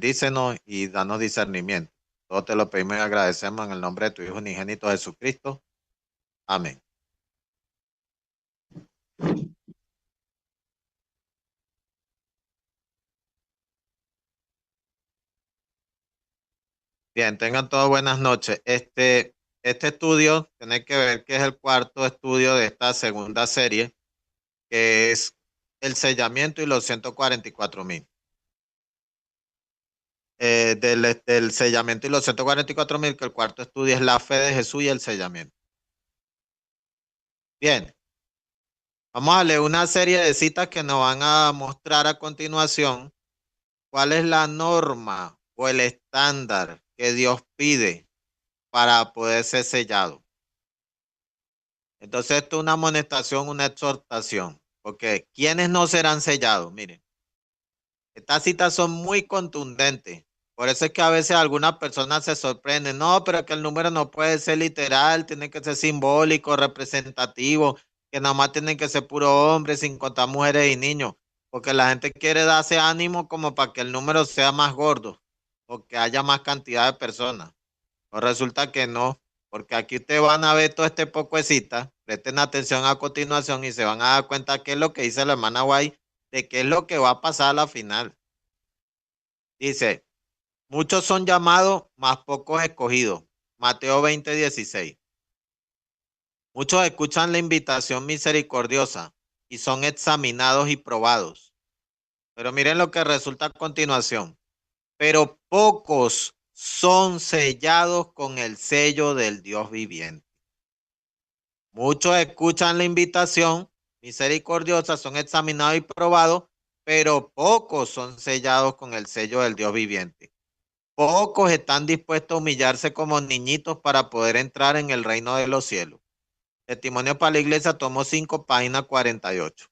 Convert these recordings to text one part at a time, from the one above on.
bendícenos y danos discernimiento. Todo te lo pedimos y agradecemos en el nombre de tu Hijo unigénito Jesucristo. Amén. Bien, tengan todos buenas noches. Este estudio tiene que ver que es el cuarto estudio de esta segunda serie, que es el sellamiento y los 144.000. Del sellamiento y los 144.000, que el cuarto estudio es la fe de Jesús y el sellamiento. Bien, vamos a leer una serie de citas que nos van a mostrar a continuación cuál es la norma o el estándar que Dios pide para poder ser sellado. Entonces, esto es una amonestación, una exhortación. Porque ¿quiénes no serán sellados? Miren, estas citas son muy contundentes. Por eso es que a veces algunas personas se sorprenden. No, pero que el número no puede ser literal, tiene que ser simbólico, representativo, que nada más tienen que ser puros hombres, sin contar mujeres y niños. Porque la gente quiere darse ánimo como para que el número sea más gordo o que haya más cantidad de personas. Pues resulta que no, porque aquí ustedes van a ver todo este poco de citas, presten atención a continuación y se van a dar cuenta qué es lo que dice la hermana Guay, de qué es lo que va a pasar a la final. Dice, muchos son llamados, mas pocos escogidos. Mateo 20:16. Muchos escuchan la invitación misericordiosa y son examinados y probados. Pero miren lo que resulta a continuación. Pero pocos son sellados con el sello del Dios viviente. Muchos escuchan la invitación misericordiosa, son examinados y probados, pero pocos son sellados con el sello del Dios viviente. Pocos están dispuestos a humillarse como niñitos para poder entrar en el reino de los cielos. Testimonio para la Iglesia, tomo 5, página 48.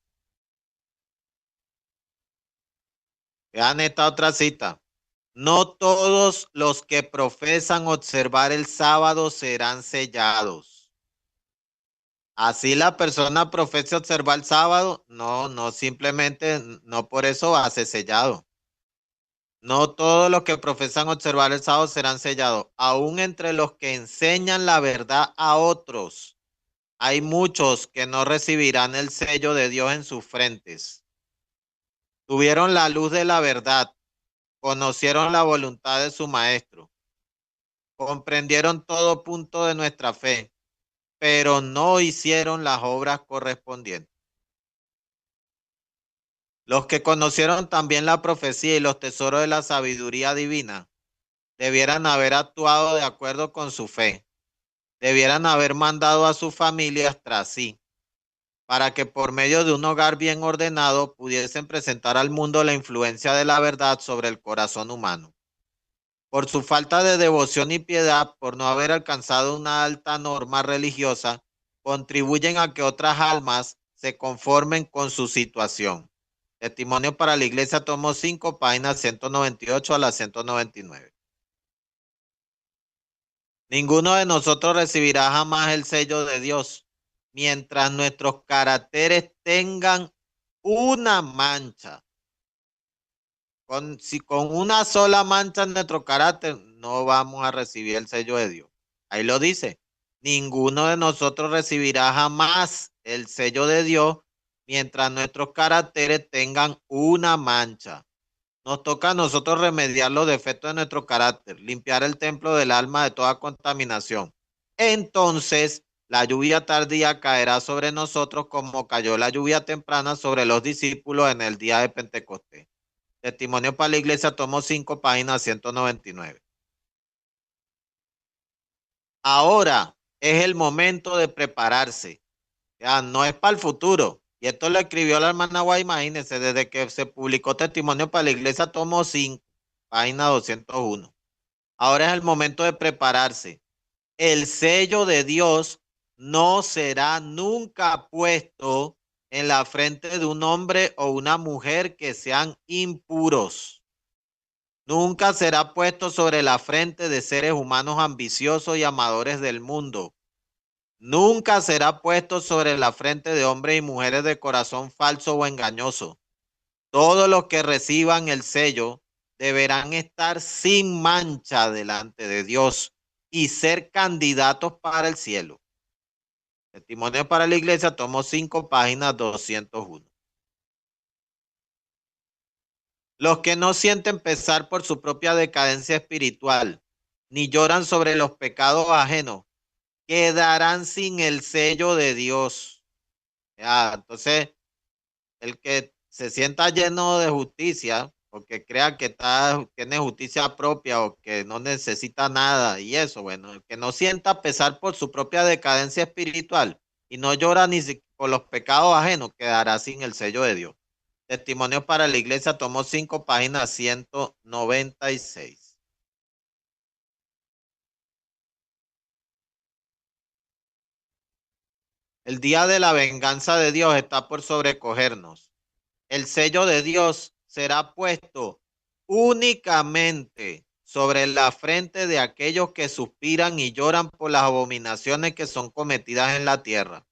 Vean esta otra cita. No todos los que profesan observar el sábado serán sellados. Así la persona profesa observar el sábado, no simplemente, no por eso va a ser sellado. No todos los que profesan observar el sábado serán sellados. Aún entre los que enseñan la verdad a otros, hay muchos que no recibirán el sello de Dios en sus frentes. Tuvieron la luz de la verdad, conocieron la voluntad de su maestro, comprendieron todo punto de nuestra fe, pero no hicieron las obras correspondientes. Los que conocieron también la profecía y los tesoros de la sabiduría divina debieran haber actuado de acuerdo con su fe. Debieran haber mandado a sus familias tras sí, para que por medio de un hogar bien ordenado pudiesen presentar al mundo la influencia de la verdad sobre el corazón humano. Por su falta de devoción y piedad, por no haber alcanzado una alta norma religiosa, contribuyen a que otras almas se conformen con su situación. Testimonio para la Iglesia, tomo 5, páginas 198 a la 199. Ninguno de nosotros recibirá jamás el sello de Dios mientras nuestros caracteres tengan una mancha. Si con una sola mancha en nuestro carácter no vamos a recibir el sello de Dios. Ahí lo dice. Ninguno de nosotros recibirá jamás el sello de Dios mientras nuestros caracteres tengan una mancha. Nos toca a nosotros remediar los defectos de nuestro carácter, limpiar el templo del alma de toda contaminación. Entonces, la lluvia tardía caerá sobre nosotros como cayó la lluvia temprana sobre los discípulos en el día de Pentecostés. Testimonio para la Iglesia, tomo 5, página 199. Ahora es el momento de prepararse. Ya no es para el futuro. Y esto lo escribió la hermana Guay, imagínense, desde que se publicó Testimonio para la Iglesia, tomo 5, página 201. Ahora es el momento de prepararse. El sello de Dios no será nunca puesto en la frente de un hombre o una mujer que sean impuros. Nunca será puesto sobre la frente de seres humanos ambiciosos y amadores del mundo. Nunca será puesto sobre la frente de hombres y mujeres de corazón falso o engañoso. Todos los que reciban el sello deberán estar sin mancha delante de Dios y ser candidatos para el cielo. Testimonio para la Iglesia, tomo 5, página 201. Los que no sienten pesar por su propia decadencia espiritual, ni lloran sobre los pecados ajenos, quedarán sin el sello de Dios. Ya, entonces, el que se sienta lleno de justicia, porque crea que tiene justicia propia o que no necesita nada y eso, bueno, el que no sienta pesar por su propia decadencia espiritual y no llora ni por los pecados ajenos, quedará sin el sello de Dios. Testimonios para la Iglesia, tomó 5, páginas 196. El día de la venganza de Dios está por sobrecogernos. El sello de Dios será puesto únicamente sobre la frente de aquellos que suspiran y lloran por las abominaciones que son cometidas en la tierra.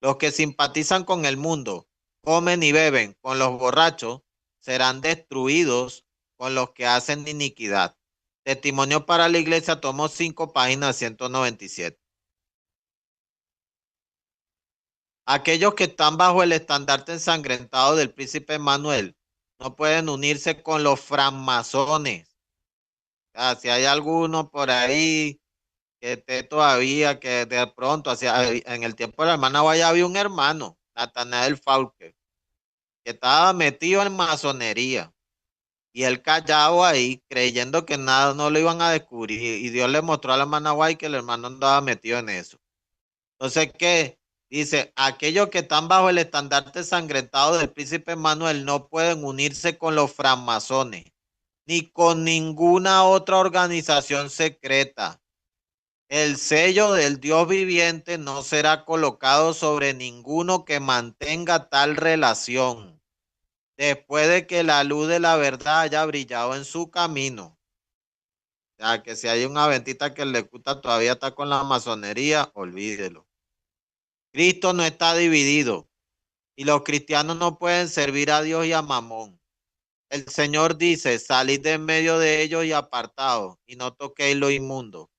Los que simpatizan con el mundo, comen y beben con los borrachos, serán destruidos con los que hacen iniquidad. Testimonio para la Iglesia, tomo 5, páginas 197. Aquellos que están bajo el estandarte ensangrentado del príncipe Manuel no pueden unirse con los francmasones. Si hay alguno por ahí que esté todavía, que de pronto, en el tiempo de la hermana Guaya había un hermano, Natanael Fauque, que estaba metido en masonería y él callado ahí, creyendo que nada no lo iban a descubrir. Y Dios le mostró a la hermana Guay que el hermano andaba metido en eso. Entonces, ¿qué? Dice, aquellos que están bajo el estandarte sangrentado del príncipe Manuel no pueden unirse con los francmasones, ni con ninguna otra organización secreta. El sello del Dios viviente no será colocado sobre ninguno que mantenga tal relación, después de que la luz de la verdad haya brillado en su camino. O sea, que si hay una ventita que le gusta todavía está con la masonería, olvídelo. Cristo no está dividido y los cristianos no pueden servir a Dios y a Mamón. El Señor dice, salid de en medio de ellos y apartados, y no toquéis lo inmundo.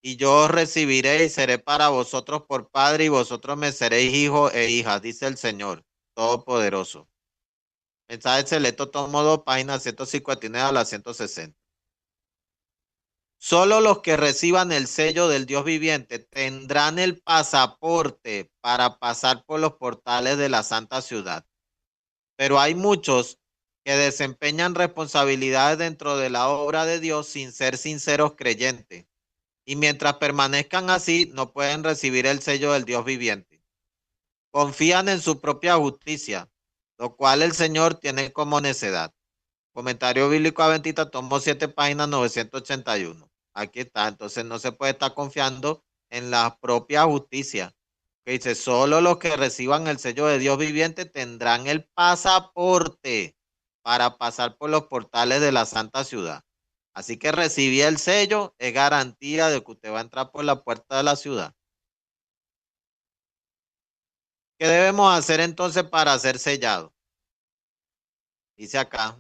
Y yo os recibiré y seré para vosotros por padre, y vosotros me seréis hijos e hijas, dice el Señor Todopoderoso. Mensaje selecto, tomo 2, páginas 159 a la 160. Solo los que reciban el sello del Dios viviente tendrán el pasaporte para pasar por los portales de la santa ciudad. Pero hay muchos que desempeñan responsabilidades dentro de la obra de Dios sin ser sinceros creyentes. Y mientras permanezcan así, no pueden recibir el sello del Dios viviente. Confían en su propia justicia, lo cual el Señor tiene como necedad. Comentario bíblico Adventista, tomo 7, páginas 981. Aquí está, entonces no se puede estar confiando en la propia justicia. Que dice, solo los que reciban el sello de Dios viviente tendrán el pasaporte para pasar por los portales de la santa ciudad. Así que recibir el sello es garantía de que usted va a entrar por la puerta de la ciudad. ¿Qué debemos hacer entonces para ser sellado? Dice acá,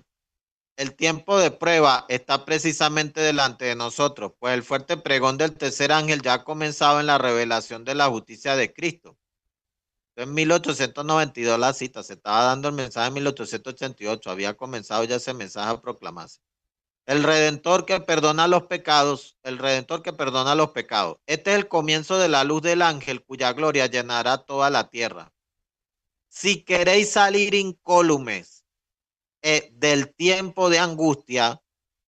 el tiempo de prueba está precisamente delante de nosotros, pues el fuerte pregón del tercer ángel ya ha comenzado en la revelación de la justicia de Cristo. En 1892 la cita, se estaba dando el mensaje en 1888, había comenzado ya ese mensaje a proclamarse. El Redentor que perdona los pecados, el Redentor que perdona los pecados. Este es el comienzo de la luz del ángel cuya gloria llenará toda la tierra. Si queréis salir incólumes del tiempo de angustia,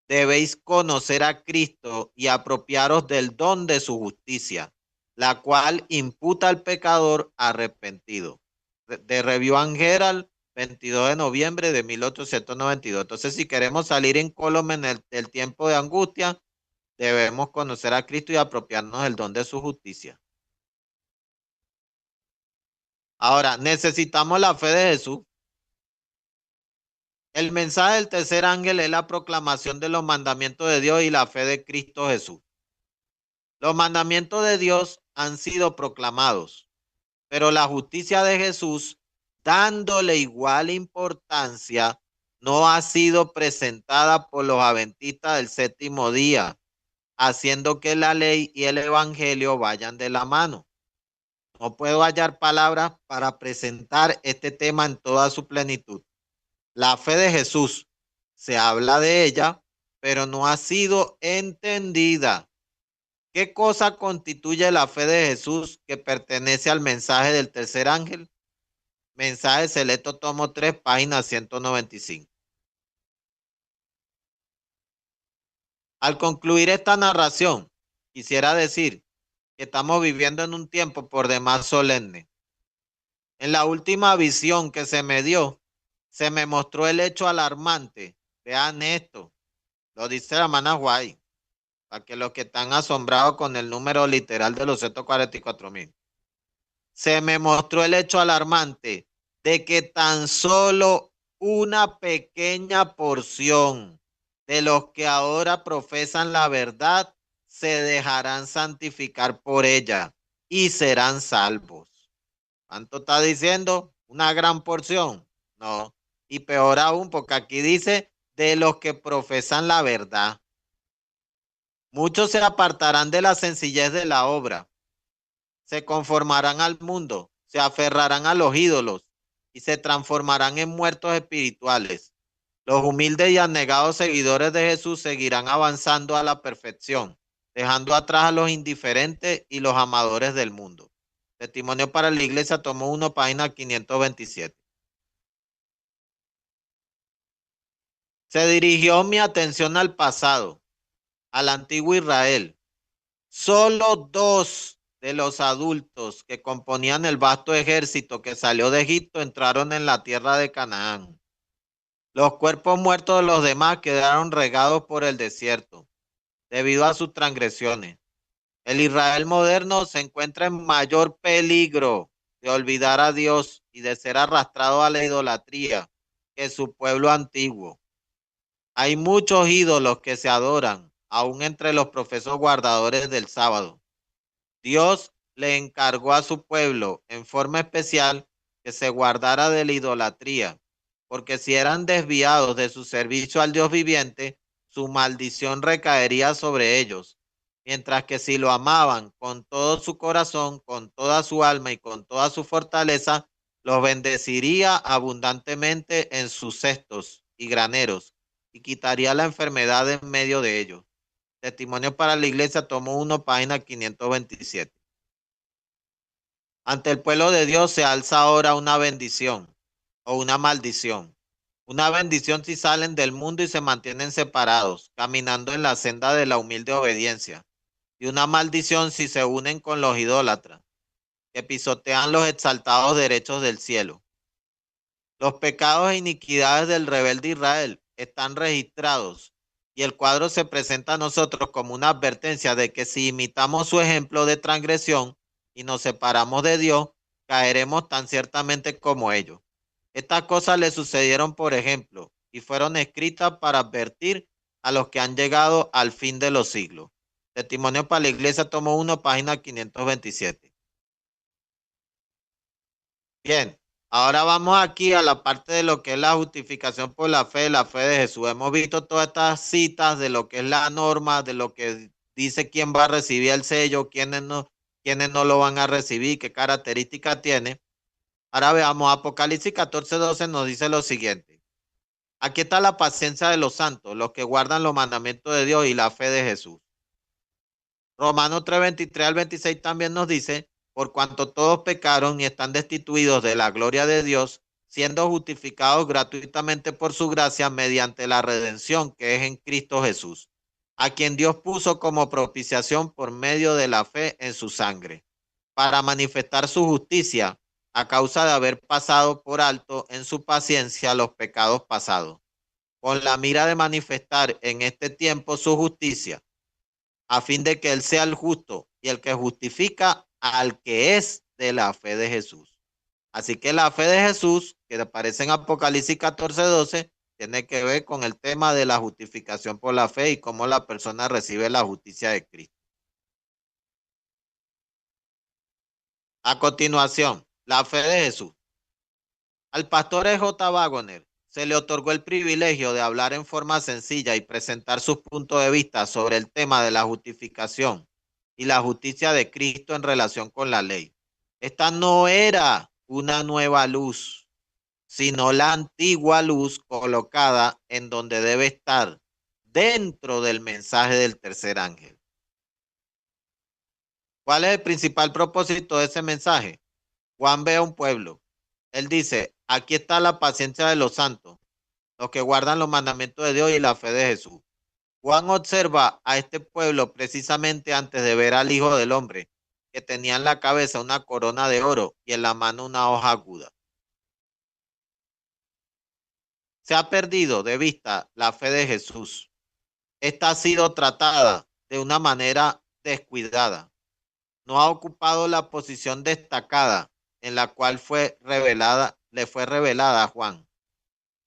debéis conocer a Cristo y apropiaros del don de su justicia, la cual imputa al pecador arrepentido. De Review and Herald, 22 de noviembre de 1892. Entonces, si queremos salir incólumes en el tiempo de angustia, debemos conocer a Cristo y apropiarnos del don de su justicia. Ahora, necesitamos la fe de Jesús. El mensaje del tercer ángel es la proclamación de los mandamientos de Dios y la fe de Cristo Jesús. Los mandamientos de Dios han sido proclamados, pero la justicia de Jesús, dándole igual importancia, no ha sido presentada por los adventistas del séptimo día, haciendo que la ley y el evangelio vayan de la mano. No puedo hallar palabras para presentar este tema en toda su plenitud. La fe de Jesús, se habla de ella, pero no ha sido entendida. ¿Qué cosa constituye la fe de Jesús que pertenece al mensaje del tercer ángel? Mensaje selecto, tomo 3, página 195. Al concluir esta narración, quisiera decir que estamos viviendo en un tiempo por demás solemne. En la última visión que se me dio, se me mostró el hecho alarmante. Vean esto, lo dice la hermana Guay, para que los que están asombrados con el número literal de los 144,000. Se me mostró el hecho alarmante de que tan solo una pequeña porción de los que ahora profesan la verdad se dejarán santificar por ella y serán salvos. ¿Cuánto está diciendo? ¿Una gran porción? No. Y peor aún, porque aquí dice de los que profesan la verdad. Muchos se apartarán de la sencillez de la obra, se conformarán al mundo, se aferrarán a los ídolos y se transformarán en muertos espirituales. Los humildes y anegados seguidores de Jesús seguirán avanzando a la perfección, dejando atrás a los indiferentes y los amadores del mundo. Testimonio para la Iglesia, tomo 1, página 527. Se dirigió mi atención al pasado, al antiguo Israel. Solo 2 de los adultos que componían el vasto ejército que salió de Egipto entraron en la tierra de Canaán. Los cuerpos muertos de los demás quedaron regados por el desierto debido a sus transgresiones. El Israel moderno se encuentra en mayor peligro de olvidar a Dios y de ser arrastrado a la idolatría que su pueblo antiguo. Hay muchos ídolos que se adoran, aún entre los profesos guardadores del sábado. Dios le encargó a su pueblo en forma especial que se guardara de la idolatría, porque si eran desviados de su servicio al Dios viviente, su maldición recaería sobre ellos, mientras que si lo amaban con todo su corazón, con toda su alma y con toda su fortaleza, los bendeciría abundantemente en sus cestos y graneros y quitaría la enfermedad en medio de ellos. Testimonio para la Iglesia, tomo 1, página 527. Ante el pueblo de Dios se alza ahora una bendición o una maldición. Una bendición si salen del mundo y se mantienen separados, caminando en la senda de la humilde obediencia. Y una maldición si se unen con los idólatras, que pisotean los exaltados derechos del cielo. Los pecados e iniquidades del rebelde Israel están registrados y el cuadro se presenta a nosotros como una advertencia de que si imitamos su ejemplo de transgresión y nos separamos de Dios, caeremos tan ciertamente como ellos. Estas cosas le sucedieron, por ejemplo, y fueron escritas para advertir a los que han llegado al fin de los siglos. Testimonio para la Iglesia, tomo 1, página 527. Bien, ahora vamos aquí a la parte de lo que es la justificación por la fe de Jesús. Hemos visto todas estas citas de lo que es la norma, de lo que dice quién va a recibir el sello, quiénes no lo van a recibir, qué características tiene. Ahora veamos, Apocalipsis 14:12 nos dice lo siguiente. Aquí está la paciencia de los santos, los que guardan los mandamientos de Dios y la fe de Jesús. Romanos 3:23 al 26 también nos dice, por cuanto todos pecaron y están destituidos de la gloria de Dios, siendo justificados gratuitamente por su gracia mediante la redención que es en Cristo Jesús, a quien Dios puso como propiciación por medio de la fe en su sangre, para manifestar su justicia a causa de haber pasado por alto en su paciencia los pecados pasados, con la mira de manifestar en este tiempo su justicia, a fin de que Él sea el justo y el que justifica al que es de la fe de Jesús. Así que la fe de Jesús, que aparece en Apocalipsis 14:12, tiene que ver con el tema de la justificación por la fe y cómo la persona recibe la justicia de Cristo. A continuación, la fe de Jesús. Al pastor E. J. Waggoner se le otorgó el privilegio de hablar en forma sencilla y presentar sus puntos de vista sobre el tema de la justificación y la justicia de Cristo en relación con la ley. Esta no era una nueva luz, sino la antigua luz colocada en donde debe estar, dentro del mensaje del tercer ángel. ¿Cuál es el principal propósito de ese mensaje? Juan ve a un pueblo. Él dice, aquí está la paciencia de los santos, los que guardan los mandamientos de Dios y la fe de Jesús. Juan observa a este pueblo precisamente antes de ver al Hijo del Hombre, que tenía en la cabeza una corona de oro y en la mano una hoja aguda. Se ha perdido de vista la fe de Jesús. Esta ha sido tratada de una manera descuidada. No ha ocupado la posición destacada en la cual le fue revelada a Juan.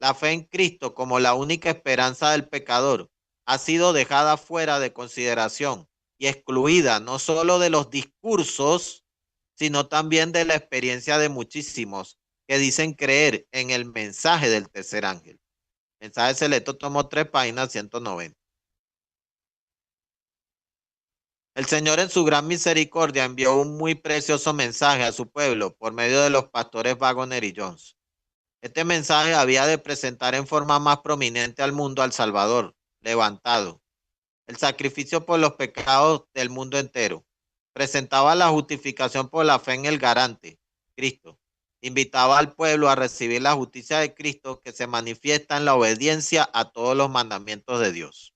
La fe en Cristo como la única esperanza del pecador ha sido dejada fuera de consideración y excluida no solo de los discursos, sino también de la experiencia de muchísimos que dicen creer en el mensaje del tercer ángel. Mensaje selecto, tomo 3, página 190. El Señor en su gran misericordia envió un muy precioso mensaje a su pueblo por medio de los pastores Waggoner y Jones. Este mensaje había de presentar en forma más prominente al mundo al Salvador, levantado, el sacrificio por los pecados del mundo entero. Presentaba la justificación por la fe en el garante, Cristo. Invitaba al pueblo a recibir la justicia de Cristo que se manifiesta en la obediencia a todos los mandamientos de Dios.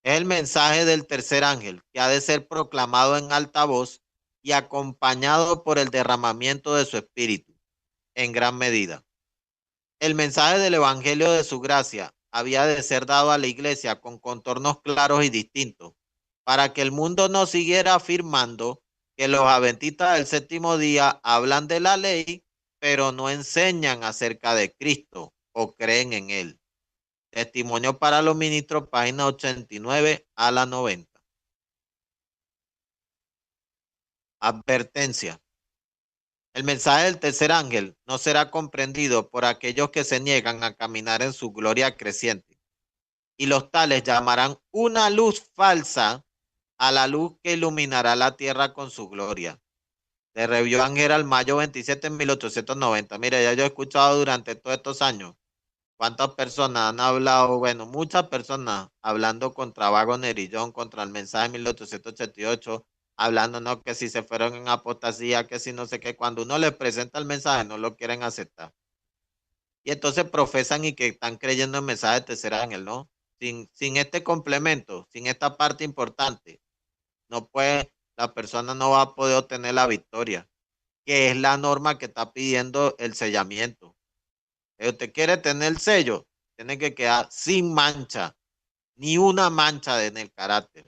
Es el mensaje del tercer ángel que ha de ser proclamado en alta voz y acompañado por el derramamiento de su espíritu, en gran medida. El mensaje del evangelio de su gracia había de ser dado a la iglesia con contornos claros y distintos, para que el mundo no siguiera afirmando que los adventistas del séptimo día hablan de la ley, pero no enseñan acerca de Cristo o creen en él. Testimonio para los ministros, página 89 a la 90. Advertencia. El mensaje del tercer ángel no será comprendido por aquellos que se niegan a caminar en su gloria creciente, y los tales llamarán una luz falsa a la luz que iluminará la tierra con su gloria. De Review Ángel al mayo 27 de 1890. Mira, ya yo he escuchado durante todos estos años cuántas personas han hablado, bueno, muchas personas hablando contra Waggoner y John, contra el mensaje de 1888, hablando, no, que si se fueron en apostasía, que si no sé qué, cuando uno les presenta el mensaje no lo quieren aceptar. Y entonces profesan y que están creyendo en el mensaje de tercer ángel, ¿no? Sin este complemento, sin esta parte importante, no puede, la persona no va a poder obtener la victoria, que es la norma que está pidiendo el sellamiento. Si usted quiere tener el sello, tiene que quedar sin mancha, ni una mancha en el carácter.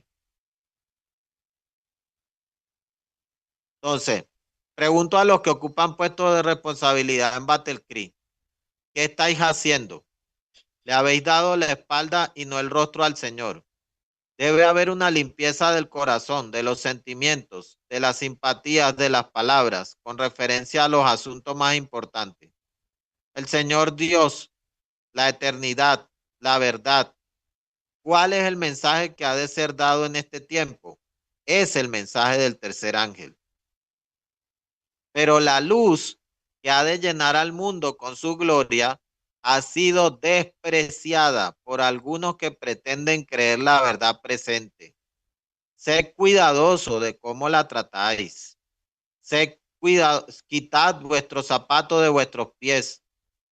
Entonces, pregunto a los que ocupan puestos de responsabilidad en Battle Creek, ¿qué estáis haciendo? Le habéis dado la espalda y no el rostro al Señor. Debe haber una limpieza del corazón, de los sentimientos, de las simpatías, de las palabras, con referencia a los asuntos más importantes. El Señor Dios, la eternidad, la verdad. ¿Cuál es el mensaje que ha de ser dado en este tiempo? Es el mensaje del tercer ángel. Pero la luz que ha de llenar al mundo con su gloria ha sido despreciada por algunos que pretenden creer la verdad presente. Sed cuidadoso de cómo la tratáis. Quitad vuestros zapatos de vuestros pies,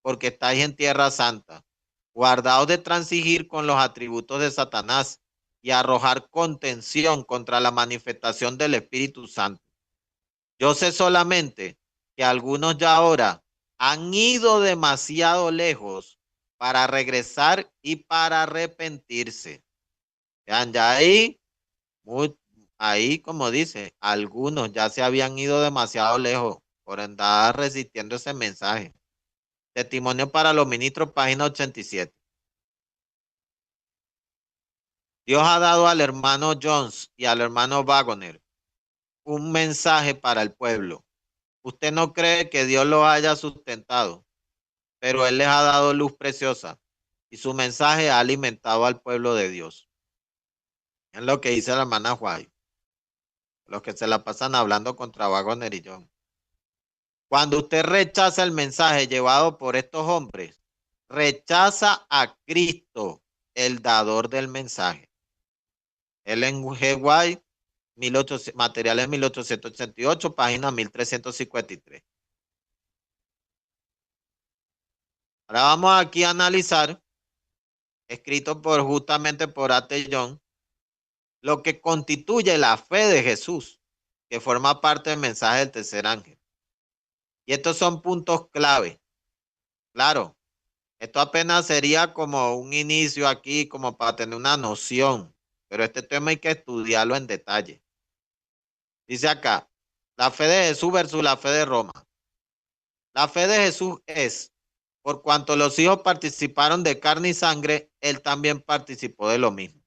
porque estáis en tierra santa. Guardaos de transigir con los atributos de Satanás y arrojar contención contra la manifestación del Espíritu Santo. Yo sé solamente que algunos ya ahora han ido demasiado lejos para regresar y para arrepentirse. Vean, ya ahí, como dice, algunos ya se habían ido demasiado lejos por andar resistiendo ese mensaje. Testimonio para los ministros, página 87. Dios ha dado al hermano Jones y al hermano Waggoner un mensaje para el pueblo. Usted no cree que Dios lo haya sustentado, pero Él les ha dado luz preciosa y su mensaje ha alimentado al pueblo de Dios. Es lo que dice la hermana Juárez, los que se la pasan hablando contra Wagner y John. Cuando usted rechaza el mensaje llevado por estos hombres, rechaza a Cristo, el dador del mensaje. Ellen G. White, Materiales 1888, página 1353. Ahora vamos aquí a analizar, escrito justamente por A.T. John, lo que constituye la fe de Jesús, que forma parte del mensaje del tercer ángel. Y estos son puntos clave. Claro, esto apenas sería como un inicio aquí, como para tener una noción, pero este tema hay que estudiarlo en detalle. Dice acá, la fe de Jesús versus la fe de Roma. La fe de Jesús es, por cuanto los hijos participaron de carne y sangre, él también participó de lo mismo.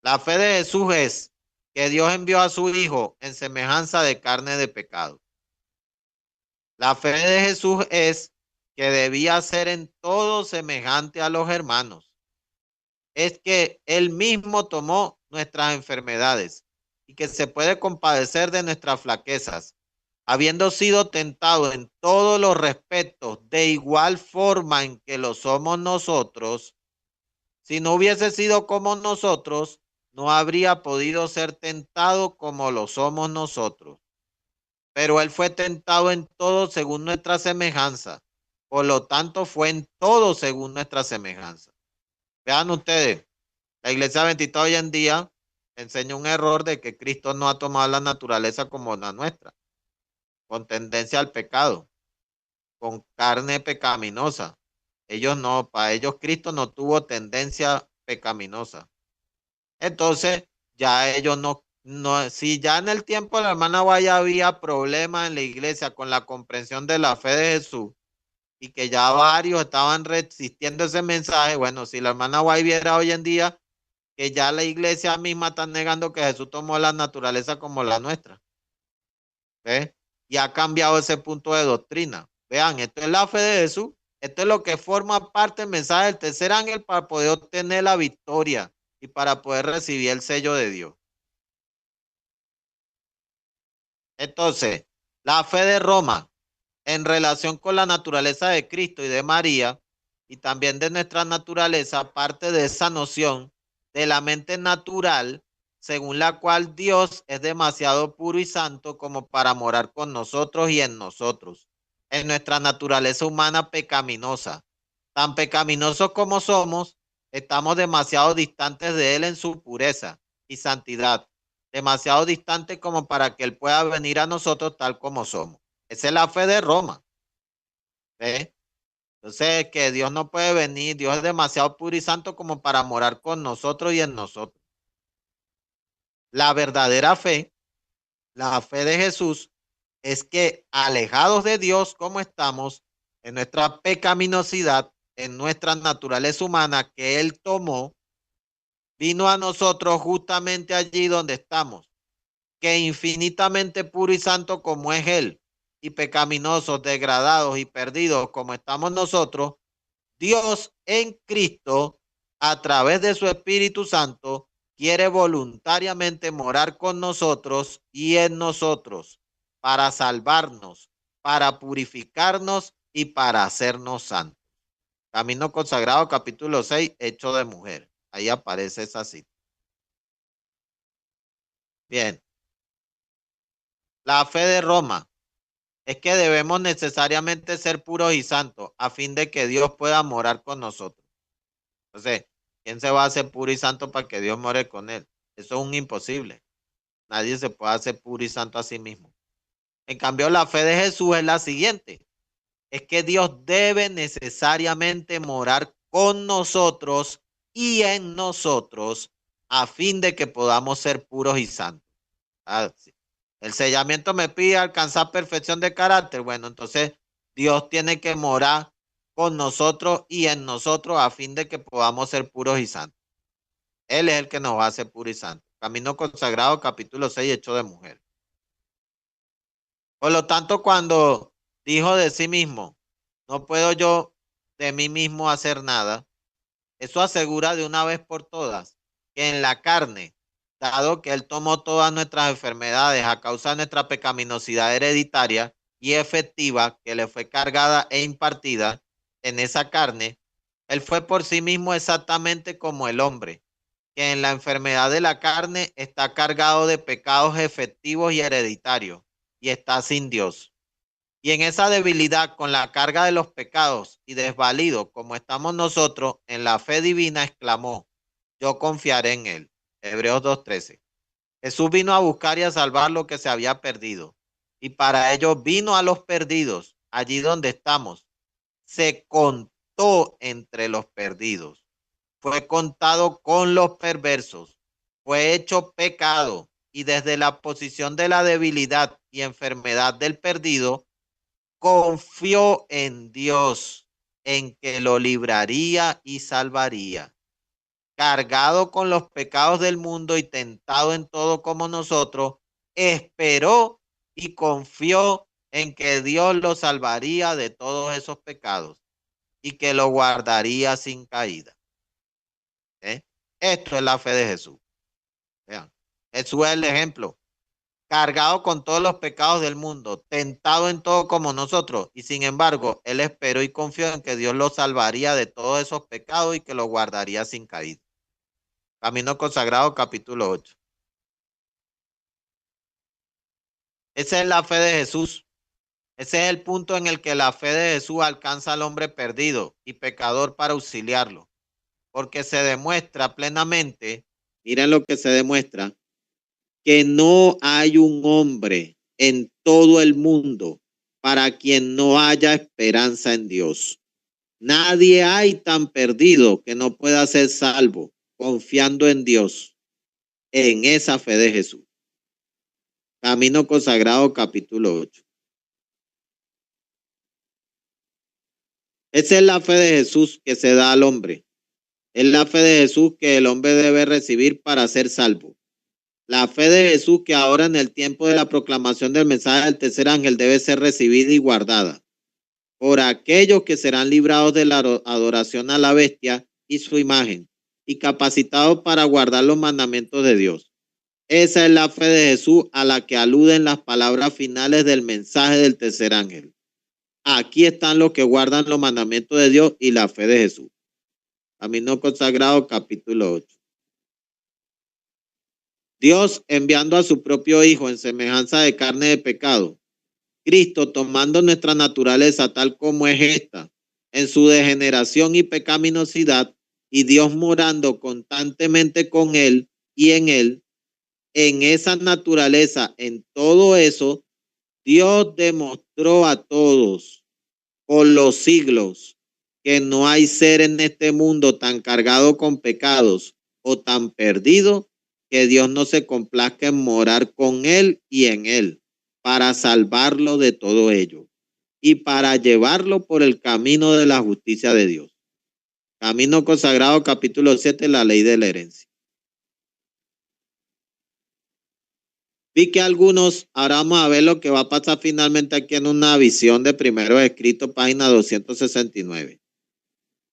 La fe de Jesús es que Dios envió a su Hijo en semejanza de carne de pecado. La fe de Jesús es que debía ser en todo semejante a los hermanos. Es que Él mismo tomó nuestras enfermedades y que se puede compadecer de nuestras flaquezas, habiendo sido tentado en todos los respectos de igual forma en que lo somos nosotros. Si no hubiese sido como nosotros, no habría podido ser tentado como lo somos nosotros. Pero Él fue tentado en todo según nuestra semejanza. Por lo tanto, fue en todo según nuestra semejanza. Vean ustedes, la iglesia adventista hoy en día enseña un error de que Cristo no ha tomado la naturaleza como la nuestra, con tendencia al pecado, con carne pecaminosa. Ellos no, para ellos Cristo no tuvo tendencia pecaminosa. Entonces, ya ellos no, si ya en el tiempo de la hermana Guaya había problemas en la iglesia con la comprensión de la fe de Jesús y que ya varios estaban resistiendo ese mensaje, bueno, si la hermana Guaya viera hoy en día que ya la iglesia misma está negando que Jesús tomó la naturaleza como la nuestra, ¿ves? Y ha cambiado ese punto de doctrina. Vean, esto es la fe de Jesús, esto es lo que forma parte del mensaje del tercer ángel para poder obtener la victoria y para poder recibir el sello de Dios. Entonces, la fe de Roma en relación con la naturaleza de Cristo y de María y también de nuestra naturaleza parte de esa noción de la mente natural según la cual Dios es demasiado puro y santo como para morar con nosotros y en nosotros, en nuestra naturaleza humana pecaminosa. Tan pecaminosos como somos, estamos demasiado distantes de Él en su pureza y santidad, demasiado distantes como para que Él pueda venir a nosotros tal como somos. Esa es la fe de Roma. ¿Ves? Entonces, que Dios no puede venir, Dios es demasiado puro y santo como para morar con nosotros y en nosotros. La verdadera fe, la fe de Jesús, es que alejados de Dios como estamos, en nuestra pecaminosidad, en nuestra naturaleza humana que Él tomó, vino a nosotros justamente allí donde estamos, que infinitamente puro y santo como es Él, y pecaminosos, degradados y perdidos como estamos nosotros, Dios en Cristo, a través de su Espíritu Santo, quiere voluntariamente morar con nosotros y en nosotros para salvarnos, para purificarnos y para hacernos santos. Camino Consagrado, capítulo 6, Hecho de Mujer. Ahí aparece esa cita. Bien. La fe de Roma es que debemos necesariamente ser puros y santos a fin de que Dios pueda morar con nosotros. Entonces, ¿quién se va a hacer puro y santo para que Dios more con él? Eso es un imposible. Nadie se puede hacer puro y santo a sí mismo. En cambio, la fe de Jesús es la siguiente. Es que Dios debe necesariamente morar con nosotros y en nosotros a fin de que podamos ser puros y santos. Ah, sí. El sellamiento me pide alcanzar perfección de carácter. Bueno, entonces Dios tiene que morar con nosotros y en nosotros a fin de que podamos ser puros y santos. Él es el que nos va a hacer puros y santos. Camino Consagrado, capítulo 6, Hecho de Mujer. Por lo tanto, cuando dijo de sí mismo, no puedo yo de mí mismo hacer nada. Eso asegura de una vez por todas que en la carne, dado que Él tomó todas nuestras enfermedades a causa de nuestra pecaminosidad hereditaria y efectiva que le fue cargada e impartida en esa carne, Él fue por sí mismo exactamente como el hombre, que en la enfermedad de la carne está cargado de pecados efectivos y hereditarios y está sin Dios. Y en esa debilidad con la carga de los pecados y desvalido como estamos nosotros en la fe divina, exclamó, yo confiaré en él. Hebreos 2:13. Jesús vino a buscar y a salvar lo que se había perdido. Y para ello vino a los perdidos, allí donde estamos. Se contó entre los perdidos. Fue contado con los perversos. Fue hecho pecado. Y desde la posición de la debilidad y enfermedad del perdido, confió en Dios, en que lo libraría y salvaría. Cargado con los pecados del mundo y tentado en todo como nosotros, esperó y confió en que Dios lo salvaría de todos esos pecados y que lo guardaría sin caída. ¿Eh? Esto es la fe de Jesús. Vean, Jesús es el ejemplo, cargado con todos los pecados del mundo, tentado en todo como nosotros, y sin embargo, él esperó y confió en que Dios lo salvaría de todos esos pecados y que lo guardaría sin caída. Camino Consagrado, capítulo 8. Esa es la fe de Jesús. Ese es el punto en el que la fe de Jesús alcanza al hombre perdido y pecador para auxiliarlo, porque se demuestra plenamente, miren lo que se demuestra, que no hay un hombre en todo el mundo para quien no haya esperanza en Dios. Nadie hay tan perdido que no pueda ser salvo confiando en Dios, en esa fe de Jesús. Camino Consagrado, capítulo 8. Esa es la fe de Jesús que se da al hombre. Es la fe de Jesús que el hombre debe recibir para ser salvo. La fe de Jesús que ahora en el tiempo de la proclamación del mensaje del tercer ángel debe ser recibida y guardada por aquellos que serán librados de la adoración a la bestia y su imagen y capacitados para guardar los mandamientos de Dios. Esa es la fe de Jesús a la que aluden las palabras finales del mensaje del tercer ángel. Aquí están los que guardan los mandamientos de Dios y la fe de Jesús. Camino Consagrado, capítulo 8. Dios enviando a su propio Hijo en semejanza de carne de pecado, Cristo tomando nuestra naturaleza tal como es esta, en su degeneración y pecaminosidad, y Dios morando constantemente con él y en esa naturaleza, en todo eso, Dios demostró a todos por los siglos que no hay ser en este mundo tan cargado con pecados o tan perdido que Dios no se complazca en morar con él y en él para salvarlo de todo ello y para llevarlo por el camino de la justicia de Dios. Camino Consagrado, capítulo 7, la ley de la herencia. Vi que algunos, ahora vamos a ver lo que va a pasar finalmente aquí en una visión de Primeros Escritos, página 269.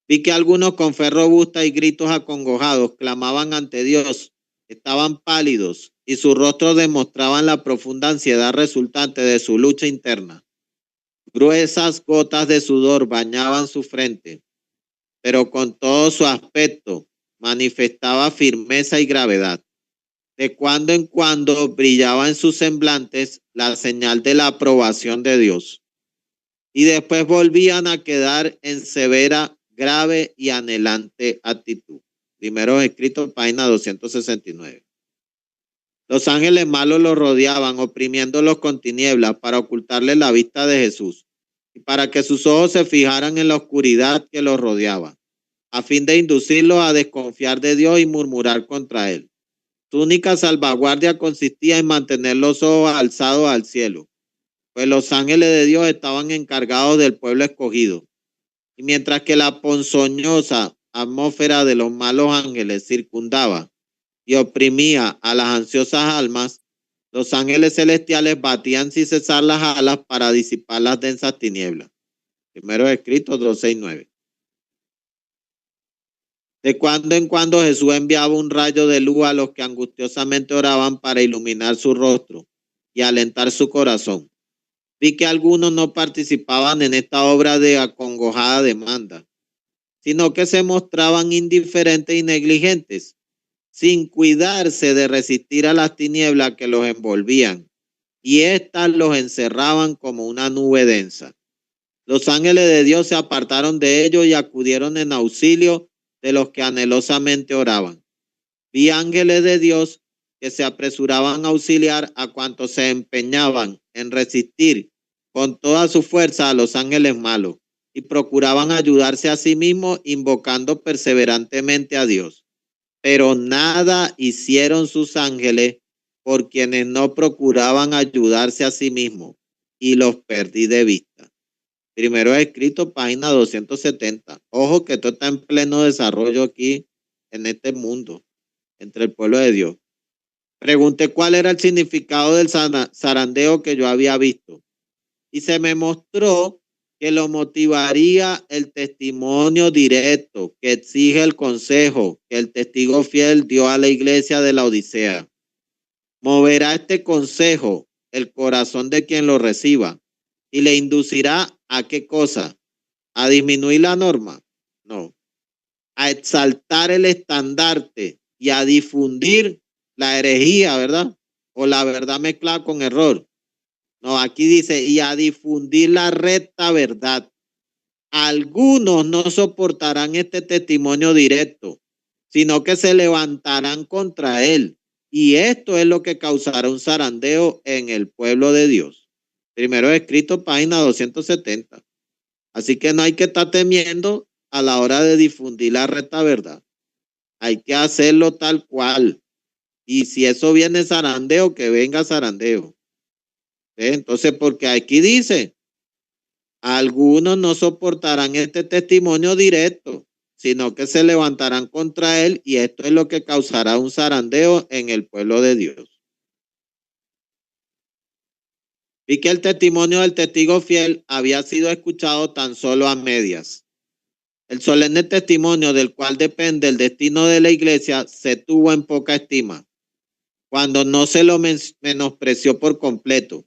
Vi que algunos con fe robusta y gritos acongojados clamaban ante Dios, estaban pálidos y sus rostros demostraban la profunda ansiedad resultante de su lucha interna. Gruesas gotas de sudor bañaban su frente, pero con todo su aspecto manifestaba firmeza y gravedad. De cuando en cuando brillaba en sus semblantes la señal de la aprobación de Dios. Y después volvían a quedar en severa, grave y anhelante actitud. Primeros Escritos, página 269. Los ángeles malos los rodeaban, oprimiéndolos con tinieblas para ocultarles la vista de Jesús y para que sus ojos se fijaran en la oscuridad que los rodeaba, a fin de inducirlos a desconfiar de Dios y murmurar contra él. Su única salvaguardia consistía en mantener los ojos alzados al cielo, pues los ángeles de Dios estaban encargados del pueblo escogido. Y mientras que la ponzoñosa atmósfera de los malos ángeles circundaba y oprimía a las ansiosas almas, los ángeles celestiales batían sin cesar las alas para disipar las densas tinieblas. Primero escritos 2:6-9. De cuando en cuando Jesús enviaba un rayo de luz a los que angustiosamente oraban para iluminar su rostro y alentar su corazón. Vi que algunos no participaban en esta obra de acongojada demanda, sino que se mostraban indiferentes y negligentes, sin cuidarse de resistir a las tinieblas que los envolvían, y éstas los encerraban como una nube densa. Los ángeles de Dios se apartaron de ellos y acudieron en auxilio de los que anhelosamente oraban. Vi ángeles de Dios que se apresuraban a auxiliar a cuantos se empeñaban en resistir con toda su fuerza a los ángeles malos y procuraban ayudarse a sí mismos invocando perseverantemente a Dios. Pero nada hicieron sus ángeles por quienes no procuraban ayudarse a sí mismos, y los perdí de vista. Primero escrito, página 270. Ojo que esto está en pleno desarrollo aquí en este mundo, entre el pueblo de Dios. Pregunté cuál era el significado del zarandeo que yo había visto, y se me mostró que lo motivaría el testimonio directo que exige el consejo que el testigo fiel dio a la iglesia de la Odisea. Moverá este consejo el corazón de quien lo reciba y le inducirá a qué cosa, a disminuir la norma, no, a exaltar el estandarte y a difundir la herejía, ¿verdad? O la verdad mezclada con error. No, aquí dice, y a difundir la recta verdad. Algunos no soportarán este testimonio directo, sino que se levantarán contra él. Y esto es lo que causará un zarandeo en el pueblo de Dios. Primero escrito, página 270. Así que no hay que estar temiendo a la hora de difundir la recta verdad. Hay que hacerlo tal cual. Y si eso viene zarandeo, que venga zarandeo. Entonces, porque aquí dice, algunos no soportarán este testimonio directo, sino que se levantarán contra él, y esto es lo que causará un zarandeo en el pueblo de Dios. Vi que el testimonio del testigo fiel había sido escuchado tan solo a medias. El solemne testimonio del cual depende el destino de la iglesia se tuvo en poca estima, cuando no se lo menospreció por completo.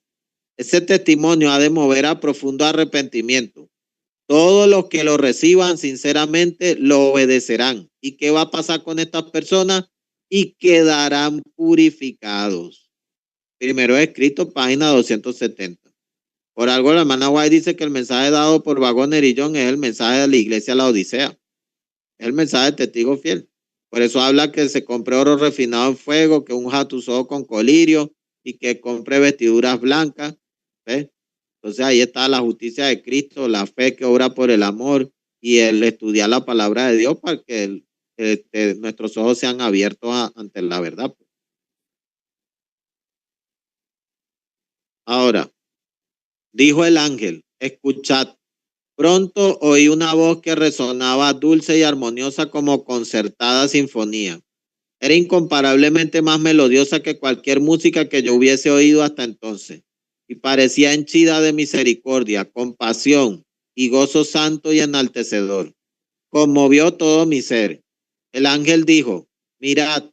Ese testimonio ha de mover a profundo arrepentimiento. Todos los que lo reciban sinceramente lo obedecerán. ¿Y qué va a pasar con estas personas? Y quedarán purificados. Primero escrito, página 270. Por algo la hermana White dice que el mensaje dado por Waggoner y John es el mensaje de la iglesia a la Odisea. Es el mensaje del testigo fiel. Por eso habla que se compre oro refinado en fuego, que unja tus ojos con colirio y que compre vestiduras blancas. ¿Ves? Entonces ahí está la justicia de Cristo, la fe que obra por el amor y el estudiar la palabra de Dios para que nuestros ojos sean abiertos ante la verdad. Ahora, dijo el ángel, escuchad. Pronto oí una voz que resonaba dulce y armoniosa como concertada sinfonía. Era incomparablemente más melodiosa que cualquier música que yo hubiese oído hasta entonces, y parecía henchida de misericordia, compasión y gozo santo y enaltecedor. Conmovió todo mi ser. El ángel dijo, mirad,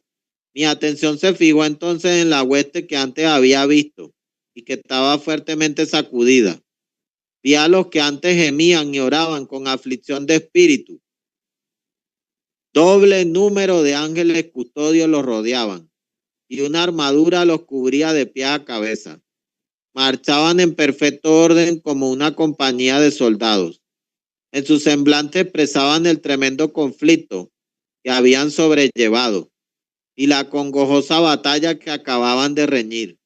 mi atención se fijó entonces en la hueste que antes había visto y que estaba fuertemente sacudida. Vi a los que antes gemían y oraban con aflicción de espíritu. Doble número de ángeles custodios los rodeaban y una armadura los cubría de pie a cabeza. Marchaban en perfecto orden como una compañía de soldados. En su semblante expresaban el tremendo conflicto que habían sobrellevado y la congojosa batalla que acababan de reñir.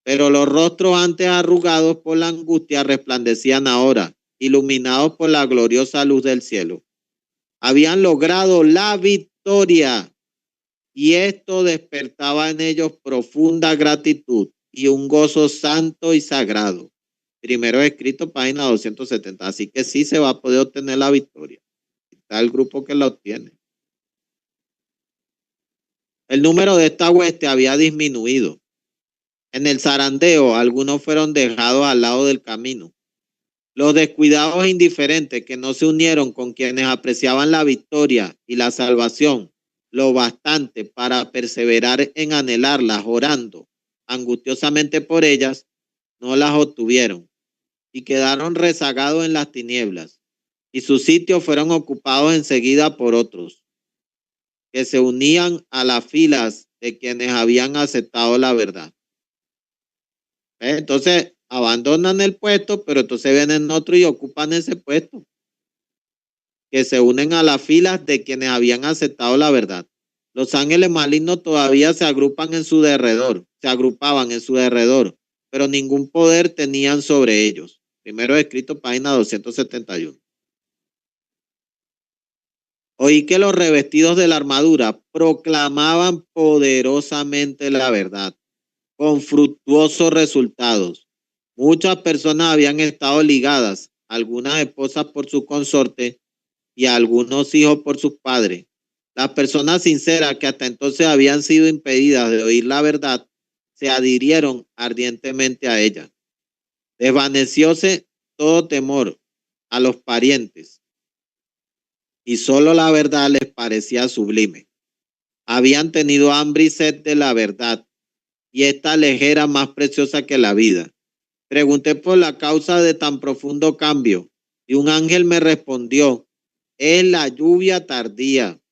Pero los rostros antes arrugados por la angustia resplandecían ahora, iluminados por la gloriosa luz del cielo. Habían logrado la victoria y esto despertaba en ellos profunda gratitud y un gozo santo y sagrado. Primero escrito, página 270. Así que sí se va a poder obtener la victoria. Está el grupo que la obtiene. El número de esta hueste había disminuido. En el zarandeo, algunos fueron dejados al lado del camino. Los descuidados e indiferentes que no se unieron con quienes apreciaban la victoria y la salvación lo bastante para perseverar en anhelarlas, orando angustiosamente por ellas, no las obtuvieron y quedaron rezagados en las tinieblas, y sus sitios fueron ocupados enseguida por otros que se unían a las filas de quienes habían aceptado la verdad. Entonces abandonan el puesto, pero entonces vienen otros y ocupan ese puesto, que se unen a las filas de quienes habían aceptado la verdad. Los ángeles malignos todavía se agrupaban en su derredor, pero ningún poder tenían sobre ellos. Primero escrito, página 271. Oí que los revestidos de la armadura proclamaban poderosamente la verdad, con fructuosos resultados. Muchas personas habían estado ligadas, algunas esposas por su consorte y algunos hijos por sus padres. Las personas sinceras que hasta entonces habían sido impedidas de oír la verdad, se adhirieron ardientemente a ella. Desvanecióse todo temor a los parientes y solo la verdad les parecía sublime. Habían tenido hambre y sed de la verdad, y esta les era más preciosa que la vida. Pregunté por la causa de tan profundo cambio, y un ángel me respondió: es la lluvia tardía,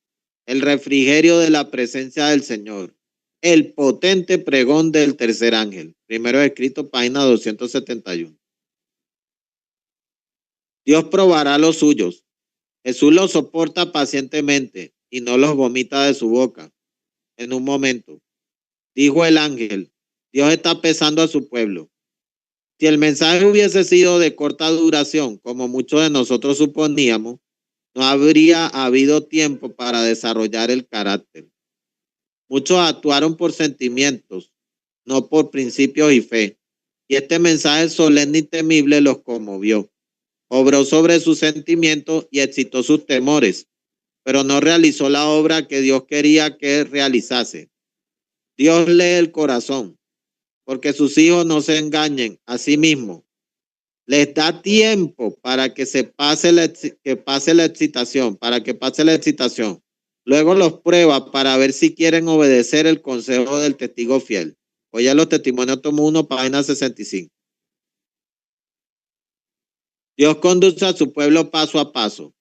el refrigerio de la presencia del Señor, el potente pregón del tercer ángel. Primero escrito, página 271. Dios probará los suyos. Jesús los soporta pacientemente y no los vomita de su boca. En un momento, dijo el ángel: Dios está pesando a su pueblo. Si el mensaje hubiese sido de corta duración, como muchos de nosotros suponíamos, no habría habido tiempo para desarrollar el carácter. Muchos actuaron por sentimientos, no por principios y fe, y este mensaje solemne y temible los conmovió. Obró sobre sus sentimientos y excitó sus temores, pero no realizó la obra que Dios quería que realizase. Dios lee el corazón, porque sus hijos no se engañen a sí mismos. Les da tiempo para que pase la excitación, Luego los prueba para ver si quieren obedecer el consejo del testigo fiel. Oye los testimonios, tomo 1, página 65. Dios conduce a su pueblo paso a paso.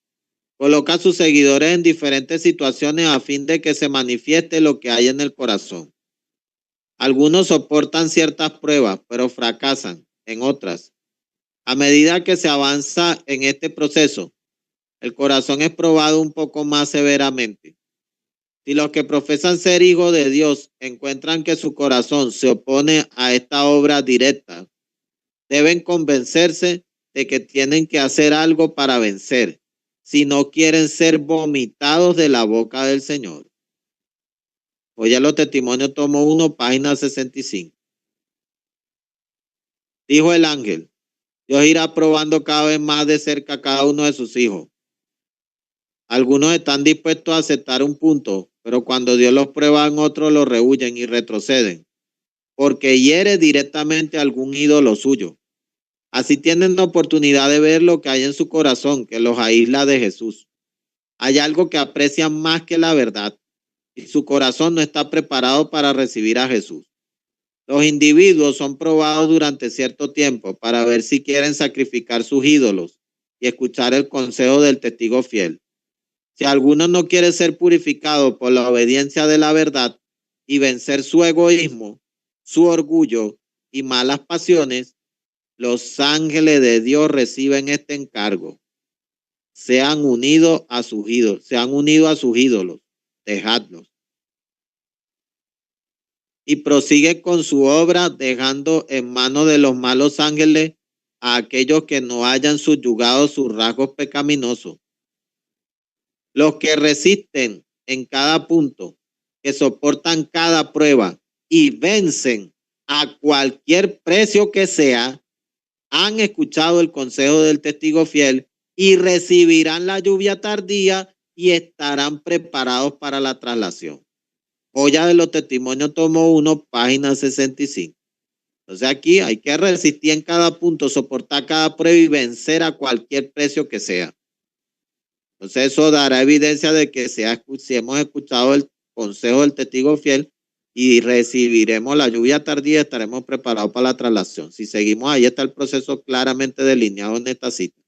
Coloca a sus seguidores en diferentes situaciones a fin de que se manifieste lo que hay en el corazón. Algunos soportan ciertas pruebas, pero fracasan en otras. A medida que se avanza en este proceso, el corazón es probado un poco más severamente. Si los que profesan ser hijos de Dios encuentran que su corazón se opone a esta obra directa, deben convencerse de que tienen que hacer algo para vencer, si no quieren ser vomitados de la boca del Señor. Oye los testimonios, tomo 1, página 65. Dijo el ángel: Dios irá probando cada vez más de cerca a cada uno de sus hijos. Algunos están dispuestos a aceptar un punto, pero cuando Dios los prueba en otro, los rehuyen y retroceden, porque hiere directamente a algún ídolo suyo. Así tienen la oportunidad de ver lo que hay en su corazón, que los aísla de Jesús. Hay algo que aprecian más que la verdad, y su corazón no está preparado para recibir a Jesús. Los individuos son probados durante cierto tiempo para ver si quieren sacrificar sus ídolos y escuchar el consejo del testigo fiel. Si alguno no quiere ser purificado por la obediencia de la verdad y vencer su egoísmo, su orgullo y malas pasiones, los ángeles de Dios reciben este encargo. Se han unido a sus ídolos, dejadlos. Y prosigue con su obra, dejando en manos de los malos ángeles a aquellos que no hayan subyugado sus rasgos pecaminosos. Los que resisten en cada punto, que soportan cada prueba y vencen a cualquier precio que sea, han escuchado el consejo del testigo fiel y recibirán la lluvia tardía y estarán preparados para la traslación. Joya de los testimonios, tomo 1, página 65. Entonces aquí hay que resistir en cada punto, soportar cada prueba y vencer a cualquier precio que sea. Entonces eso dará evidencia de que si hemos escuchado el consejo del testigo fiel y recibiremos la lluvia tardía, estaremos preparados para la traslación. Si seguimos ahí está el proceso claramente delineado en esta cita.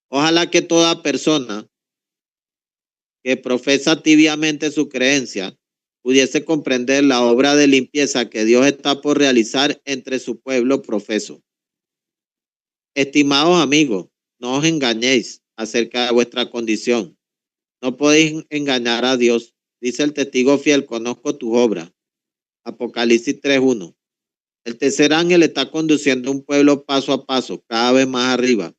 Ojalá que toda persona que profesa tibiamente su creencia pudiese comprender la obra de limpieza que Dios está por realizar entre su pueblo profeso. Estimados amigos, no os engañéis acerca de vuestra condición. No podéis engañar a Dios. Dice el testigo fiel, conozco tus obras. Apocalipsis 3:1. El tercer ángel está conduciendo un pueblo paso a paso, cada vez más arriba.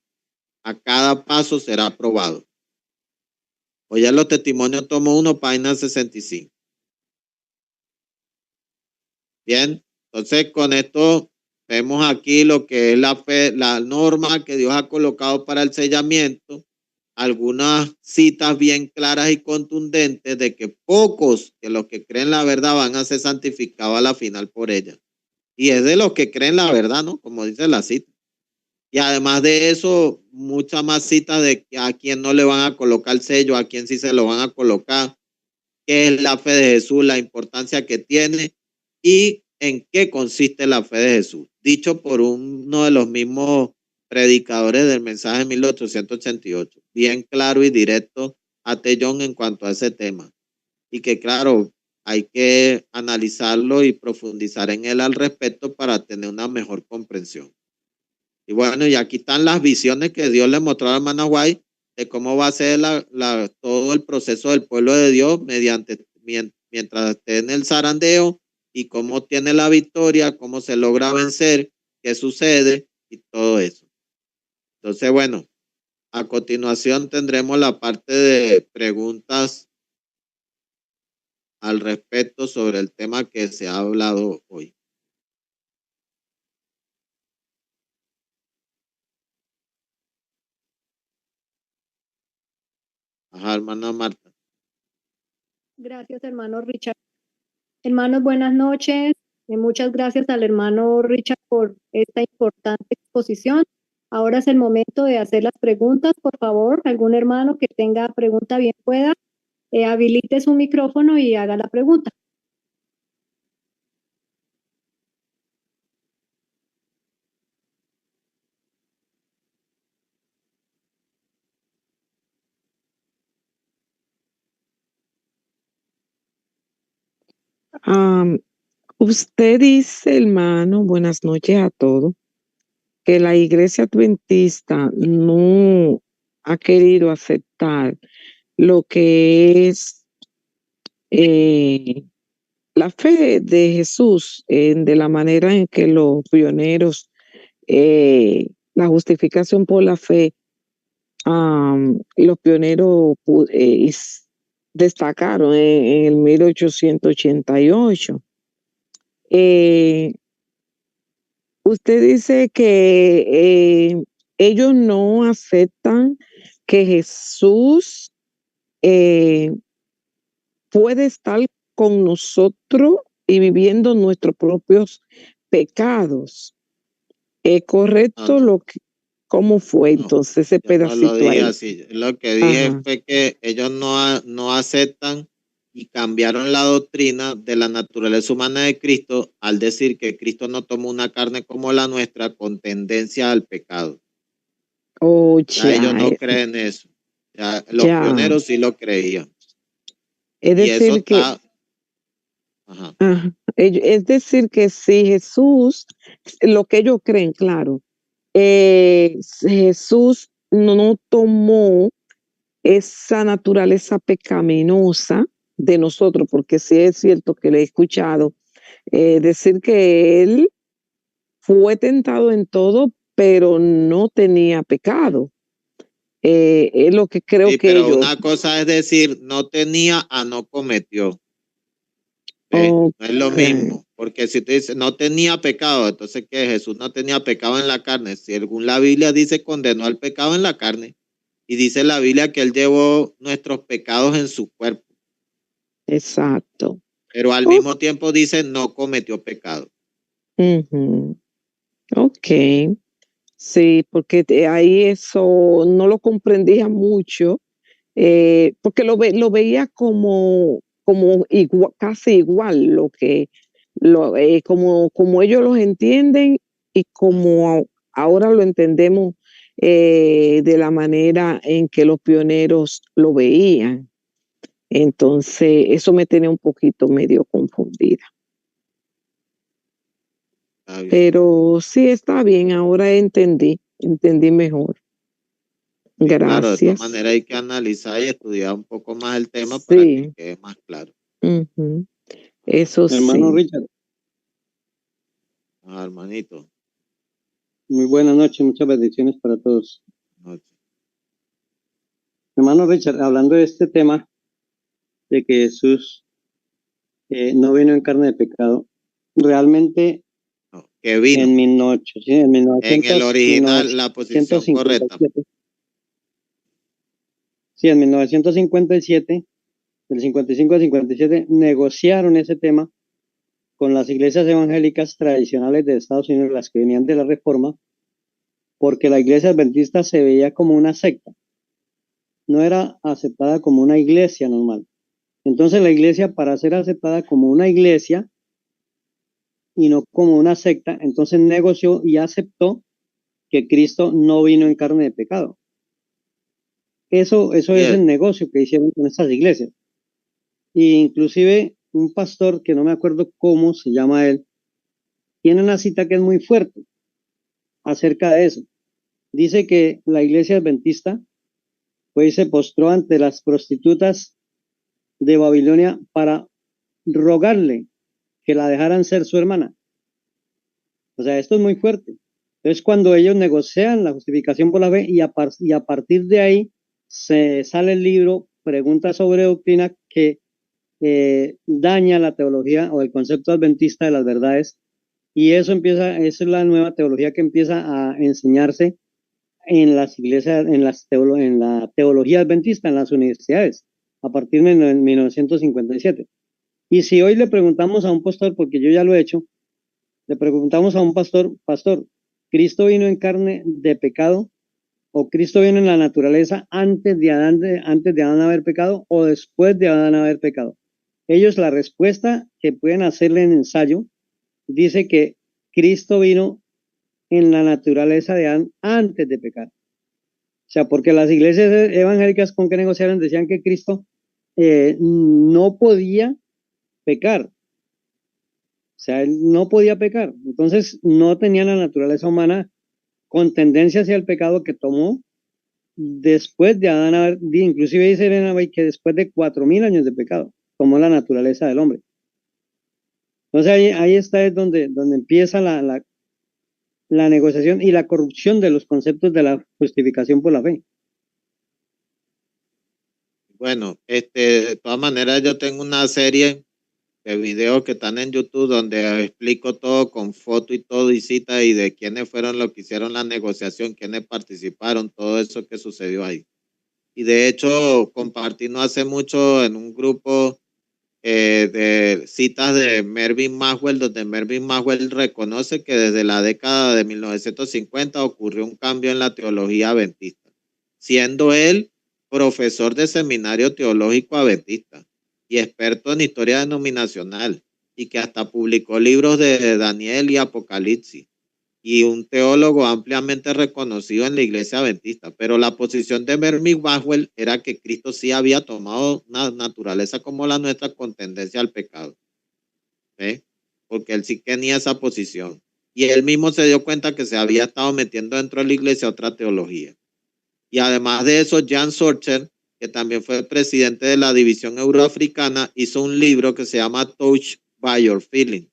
A cada paso será aprobado. Oye los testimonios, tomo 1, página 65. Bien, entonces con esto vemos aquí lo que es la fe, la norma que Dios ha colocado para el sellamiento, algunas citas bien claras y contundentes de que pocos de los que creen la verdad van a ser santificados a la final por ella. Y es de los que creen la verdad, ¿no? Como dice la cita. Y además de eso, muchas más citas de a quién no le van a colocar el sello, a quién sí se lo van a colocar, qué es la fe de Jesús, la importancia que tiene y en qué consiste la fe de Jesús. Dicho por uno de los mismos predicadores del mensaje de 1888. Bien claro y directo a Tellón en cuanto a ese tema. Y que claro, hay que analizarlo y profundizar en él al respecto para tener una mejor comprensión. Y bueno, y aquí están las visiones que Dios le mostró a hermana White de cómo va a ser todo el proceso del pueblo de Dios mientras esté en el zarandeo y cómo tiene la victoria, cómo se logra vencer, qué sucede y todo eso. Entonces, bueno, a continuación tendremos la parte de preguntas al respecto sobre el tema que se ha hablado hoy. Ajá, hermana Marta. Gracias, hermano Richard. Hermanos, buenas noches. Muchas gracias al hermano Richard por esta importante exposición. Ahora es el momento de hacer las preguntas. Por favor, algún hermano que tenga pregunta bien pueda, habilite su micrófono y haga la pregunta. Usted dice, hermano, buenas noches a todos, que la iglesia adventista no ha querido aceptar lo que es la fe de Jesús, de la manera en que los pioneros, la justificación por la fe, los pioneros destacaron en el 1888. Usted dice que ellos no aceptan que Jesús puede estar con nosotros y viviendo nuestros propios pecados. ¿Es correcto cómo fue entonces ese pedacito no lo dije ahí? así. Lo que dije fue que ellos no aceptan y cambiaron la doctrina de la naturaleza humana de Cristo al decir que Cristo no tomó una carne como la nuestra con tendencia al pecado. Ya ellos no creen eso. Ya, los pioneros sí lo creían. Es decir, que es decir, que si Jesús, lo que ellos creen, claro, Jesús no tomó esa naturaleza pecaminosa de nosotros, porque sí es cierto que le he escuchado decir que él fue tentado en todo, pero no tenía pecado. Es lo que creo que pero ellos... una cosa es decir, no tenía a no cometió. No es lo mismo, porque si tú dices no tenía pecado, entonces que Jesús no tenía pecado en la carne. Si la Biblia dice condenó al pecado en la carne, y dice la Biblia que él llevó nuestros pecados en su cuerpo. Exacto. pero al mismo tiempo dice no cometió pecado. Ok. Sí, porque ahí eso no lo comprendía mucho, porque lo veía como casi igual, como ellos los entienden y como ahora lo entendemos de la manera en que los pioneros lo veían. Entonces, eso me tenía un poquito medio confundida. Pero sí está bien, ahora entendí mejor. Sí, claro, de todas Gracias. maneras hay que analizar y estudiar un poco más el tema para que quede más claro. Eso Hermano sí. Richard, Hermanito. muy buenas noches, muchas bendiciones para todos. Noche. Hermano Richard, hablando de este tema de que Jesús no vino en carne de pecado, realmente No, que vino. en 1900, sí, en En el original, la posición correcta. 1957. Sí, en 1957, del 55 al 57, negociaron ese tema con las iglesias evangélicas tradicionales de Estados Unidos, las que venían de la Reforma, porque la iglesia adventista se veía como una secta, no era aceptada como una iglesia normal. Entonces la iglesia, para ser aceptada como una iglesia y no como una secta, entonces negoció y aceptó que Cristo no vino en carne de pecado. Eso es el negocio que hicieron con estas iglesias. Y inclusive un pastor, que no me acuerdo cómo se llama él, tiene una cita que es muy fuerte acerca de eso. Dice que la iglesia adventista pues se postró ante las prostitutas de Babilonia para rogarle que la dejaran ser su hermana. O sea, esto es muy fuerte. Entonces, cuando ellos negocian la justificación por la fe y a partir de ahí se sale el libro Preguntas sobre Doctrina que daña la teología o el concepto adventista de las verdades, y esa es la nueva teología que empieza a enseñarse en las iglesias, en la teología adventista, en las universidades, a partir de 1957. Y si hoy le preguntamos a un pastor, porque yo ya lo he hecho, le preguntamos a un pastor, ¿Cristo vino en carne de pecado? ¿O Cristo vino en la naturaleza antes de Adán haber pecado o después de Adán haber pecado? Ellos, la respuesta que pueden hacerle en ensayo, dice que Cristo vino en la naturaleza de Adán antes de pecar. O sea, porque las iglesias evangélicas con que negociaron decían que Cristo no podía pecar. O sea, él no podía pecar. Entonces, no tenía la naturaleza humana con tendencia hacia el pecado que tomó después de Adán haber, inclusive dice Elena White que después de 4000 años de pecado, tomó la naturaleza del hombre. Entonces ahí está es donde empieza la negociación y la corrupción de los conceptos de la justificación por la fe. Bueno, de todas maneras yo tengo una serie de videos que están en YouTube donde explico todo con foto y todo y cita y de quiénes fueron los que hicieron la negociación, quiénes participaron, todo eso que sucedió ahí. Y de hecho compartí no hace mucho en un grupo de citas de Mervyn Maxwell, donde Mervyn Maxwell reconoce que desde la década de 1950 ocurrió un cambio en la teología adventista, siendo él profesor de seminario teológico adventista y experto en historia denominacional, y que hasta publicó libros de Daniel y Apocalipsis, y un teólogo ampliamente reconocido en la iglesia adventista. Pero la posición de Mervyn Maxwell era que Cristo sí había tomado una naturaleza como la nuestra con tendencia al pecado, ¿ve? Porque él sí tenía esa posición. Y él mismo se dio cuenta que se había estado metiendo dentro de la iglesia otra teología. Y además de eso, Jan Sorcher, que también fue el presidente de la división euroafricana, hizo un libro que se llama Touch by Your Feeling.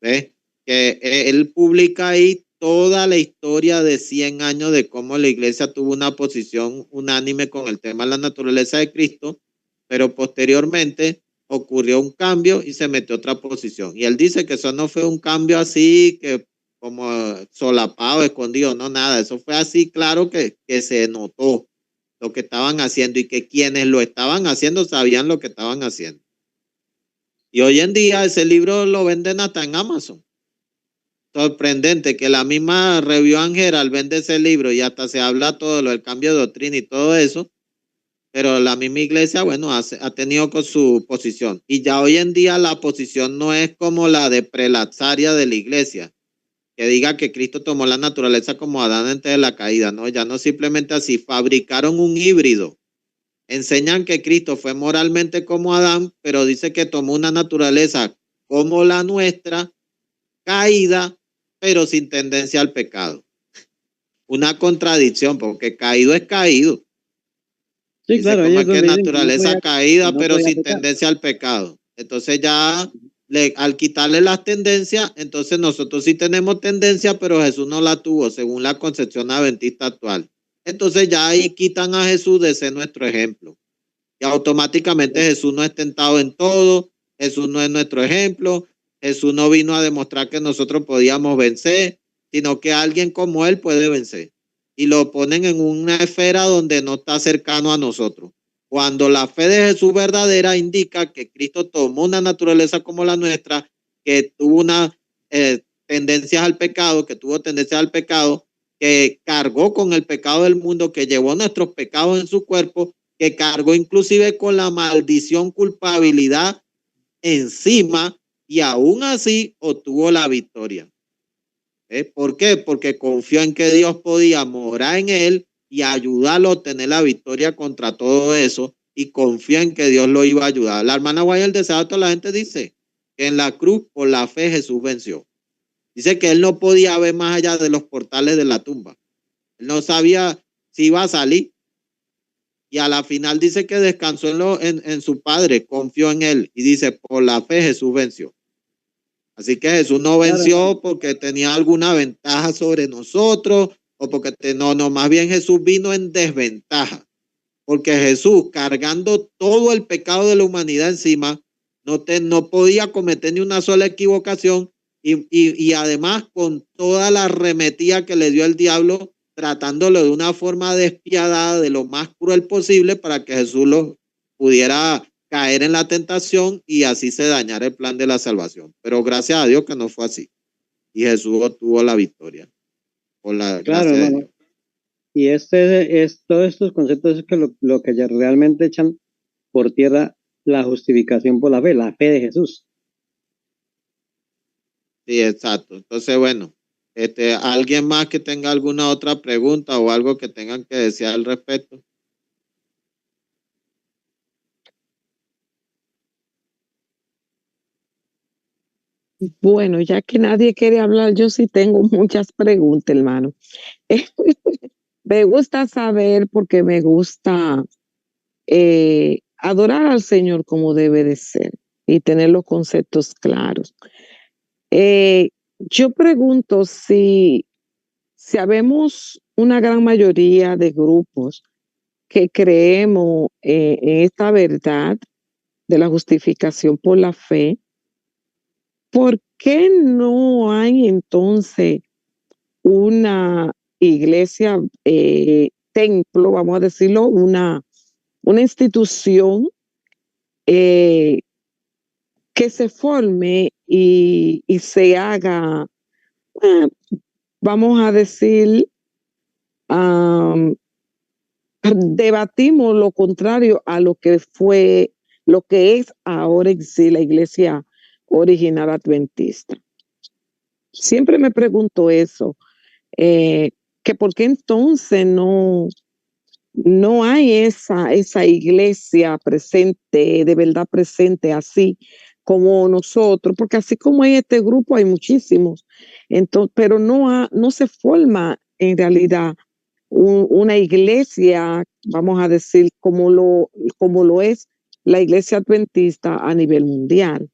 ¿Ves? Que él publica ahí toda la historia de 100 años de cómo la iglesia tuvo una posición unánime con el tema de la naturaleza de Cristo, pero posteriormente ocurrió un cambio y se metió otra posición. Y él dice que eso no fue un cambio así que como solapado, escondido, no nada. Eso fue así, claro que se notó lo que estaban haciendo y que quienes lo estaban haciendo sabían lo que estaban haciendo. Y hoy en día ese libro lo venden hasta en Amazon. Sorprendente que la misma Review and Herald vende ese libro y hasta se habla todo lo del cambio de doctrina y todo eso, pero la misma iglesia, bueno, ha tenido con su posición. Y ya hoy en día la posición no es como la de prelazaria de la iglesia, que diga que Cristo tomó la naturaleza como Adán antes de la caída, ¿no? Ya no simplemente así, fabricaron un híbrido. Enseñan que Cristo fue moralmente como Adán, pero dice que tomó una naturaleza como la nuestra, caída, pero sin tendencia al pecado. Una contradicción, porque caído es caído. Sí, Dice claro, como ellos es que donde dicen naturaleza que caída, no pero podía sin pecar. tendencia al pecado. Entonces ya al quitarle las tendencias, entonces nosotros sí tenemos tendencia, pero Jesús no la tuvo, según la concepción adventista actual. Entonces ya ahí quitan a Jesús de ser nuestro ejemplo. Y automáticamente Jesús no es tentado en todo, Jesús no es nuestro ejemplo, Jesús no vino a demostrar que nosotros podíamos vencer, sino que alguien como él puede vencer. Y lo ponen en una esfera donde no está cercano a nosotros. Cuando la fe de Jesús verdadera indica que Cristo tomó una naturaleza como la nuestra, que tuvo una tendencias al pecado, que tuvo tendencias al pecado, que cargó con el pecado del mundo, que llevó nuestros pecados en su cuerpo, que cargó inclusive con la maldición, culpabilidad encima y aún así obtuvo la victoria. ¿Por qué? Porque confió en que Dios podía morar en él y ayudarlo a obtener la victoria contra todo eso y confió en que Dios lo iba a ayudar. La hermana Guayel de Sábado, la gente dice que en la cruz por la fe Jesús venció. Dice que él no podía ver más allá de los portales de la tumba. Él no sabía si iba a salir. Y a la final dice que descansó en su Padre, confió en él. Y dice, por la fe Jesús venció. Así que Jesús no Claro, venció porque tenía alguna ventaja sobre nosotros o porque no, más bien Jesús vino en desventaja. Porque Jesús, cargando todo el pecado de la humanidad encima, no podía cometer ni una sola equivocación y además con toda la arremetida que le dio el diablo, tratándolo de una forma despiadada, de lo más cruel posible, para que Jesús lo pudiera caer en la tentación y así se dañara el plan de la salvación. Pero gracias a Dios que no fue así. Y Jesús obtuvo la victoria por la claro, gracia de hermano. Dios. Y todos estos conceptos es que lo que ya realmente echan por tierra la justificación por la fe de Jesús. Sí, exacto. Entonces, bueno, ¿alguien más que tenga alguna otra pregunta o algo que tengan que decir al respecto? Bueno, ya que nadie quiere hablar, yo sí tengo muchas preguntas, hermano. Me gusta saber porque me gusta adorar al Señor como debe de ser y tener los conceptos claros. Yo pregunto si habemos una gran mayoría de grupos que creemos en esta verdad de la justificación por la fe, ¿por qué no hay entonces una iglesia, templo, vamos a decirlo, una institución eh, que se forme y se haga, eh, vamos a decir, um, debatimos lo contrario a lo que fue, lo que es ahora en sí la iglesia original adventista? Siempre me pregunto eso, que por qué entonces no hay esa iglesia presente, de verdad presente, así como nosotros, porque así como hay este grupo, hay muchísimos. Entonces, pero no se forma en realidad una iglesia, vamos a decir, como lo es la iglesia adventista a nivel mundial.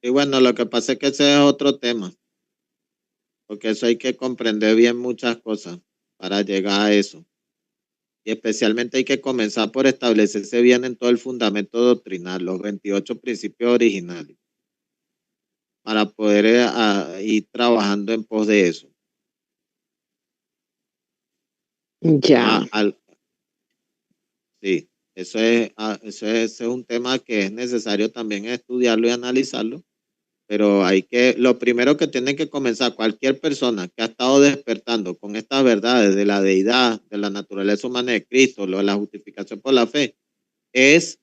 Y bueno, lo que pasa es que ese es otro tema, porque eso hay que comprender bien muchas cosas para llegar a eso. Y especialmente hay que comenzar por establecerse bien en todo el fundamento doctrinal, los 28 principios originales, para poder ir trabajando en pos de eso. Ya. Sí. ese es un tema que es necesario también estudiarlo y analizarlo, pero lo primero que tiene que comenzar cualquier persona que ha estado despertando con estas verdades de la deidad, de la naturaleza humana de Cristo, lo de la justificación por la fe, es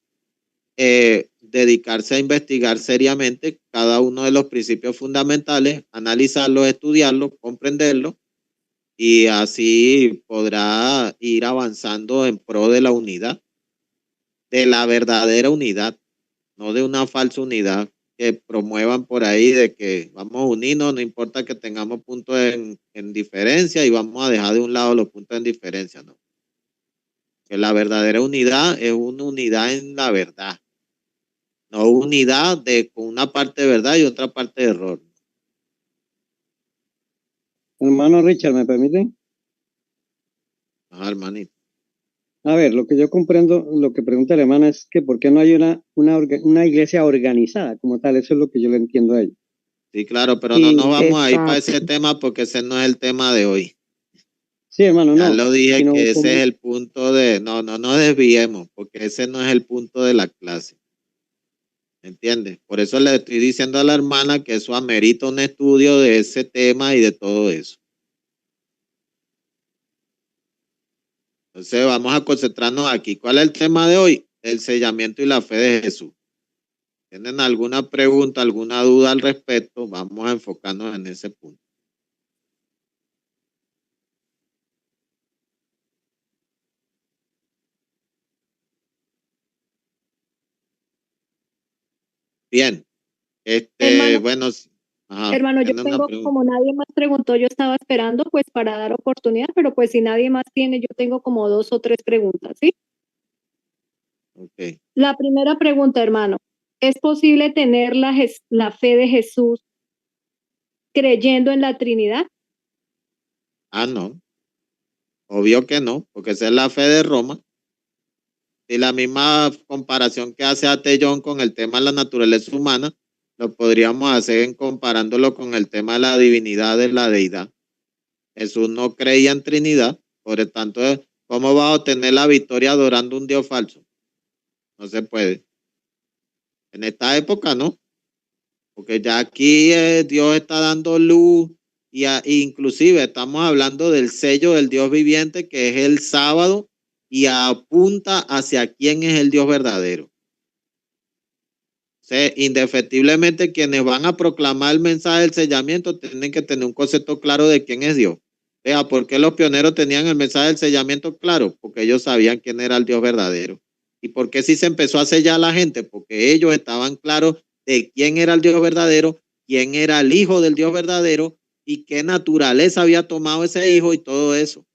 dedicarse a investigar seriamente cada uno de los principios fundamentales, analizarlos, estudiarlos, comprenderlos, y así podrá ir avanzando en pro de la unidad, de la verdadera unidad, no de una falsa unidad que promuevan por ahí de que vamos a unirnos, no importa que tengamos puntos en diferencia y vamos a dejar de un lado los puntos en diferencia, ¿no? Que la verdadera unidad es una unidad en la verdad, no unidad con una parte de verdad y otra parte de error. Hermano Richard, ¿me permite? Ajá, hermanito. A ver, lo que yo comprendo, lo que pregunta el hermano es que por qué no hay una iglesia organizada como tal, eso es lo que yo le entiendo a él. Sí, claro, pero no Y nos vamos a ir para Exacto. ese tema porque ese no es el tema de hoy. sí, hermano, Ya no, lo dije sino que ese como, es el punto no desviemos, porque ese no es el punto de la clase. ¿Entiendes? Por eso le estoy diciendo a la hermana que eso amerita un estudio de ese tema y de todo eso. Entonces vamos a concentrarnos aquí. ¿Cuál es el tema de hoy? El sellamiento y la fe de Jesús. ¿Tienen alguna pregunta, alguna duda al respecto? Vamos a enfocarnos en ese punto. Bien. Hermano, Bueno, ajá, hermano, yo ¿tienen una tengo, pregunta? como nadie más preguntó, yo estaba esperando pues para dar oportunidad, pero pues si nadie más tiene, yo tengo como 2 o 3 preguntas, ¿sí? Ok. La primera pregunta, hermano, ¿es posible tener la fe de Jesús creyendo en la Trinidad? Ah, no. Obvio que no, porque esa es la fe de Roma. Y la misma comparación que hace Atellón con el tema de la naturaleza humana, lo podríamos hacer en comparándolo con el tema de la divinidad de la deidad. Jesús no creía en Trinidad, por lo tanto, ¿cómo va a obtener la victoria adorando un Dios falso? No se puede. En esta época no, porque ya aquí Dios está dando luz inclusive estamos hablando del sello del Dios viviente que es el sábado y apunta hacia quién es el Dios verdadero. O sea, indefectiblemente quienes van a proclamar el mensaje del sellamiento tienen que tener un concepto claro de quién es Dios. Vea, ¿por qué los pioneros tenían el mensaje del sellamiento claro? Porque ellos sabían quién era el Dios verdadero. ¿Y por qué si se empezó a sellar a la gente? Porque ellos estaban claros de quién era el Dios verdadero, quién era el hijo del Dios verdadero y qué naturaleza había tomado ese hijo y todo eso.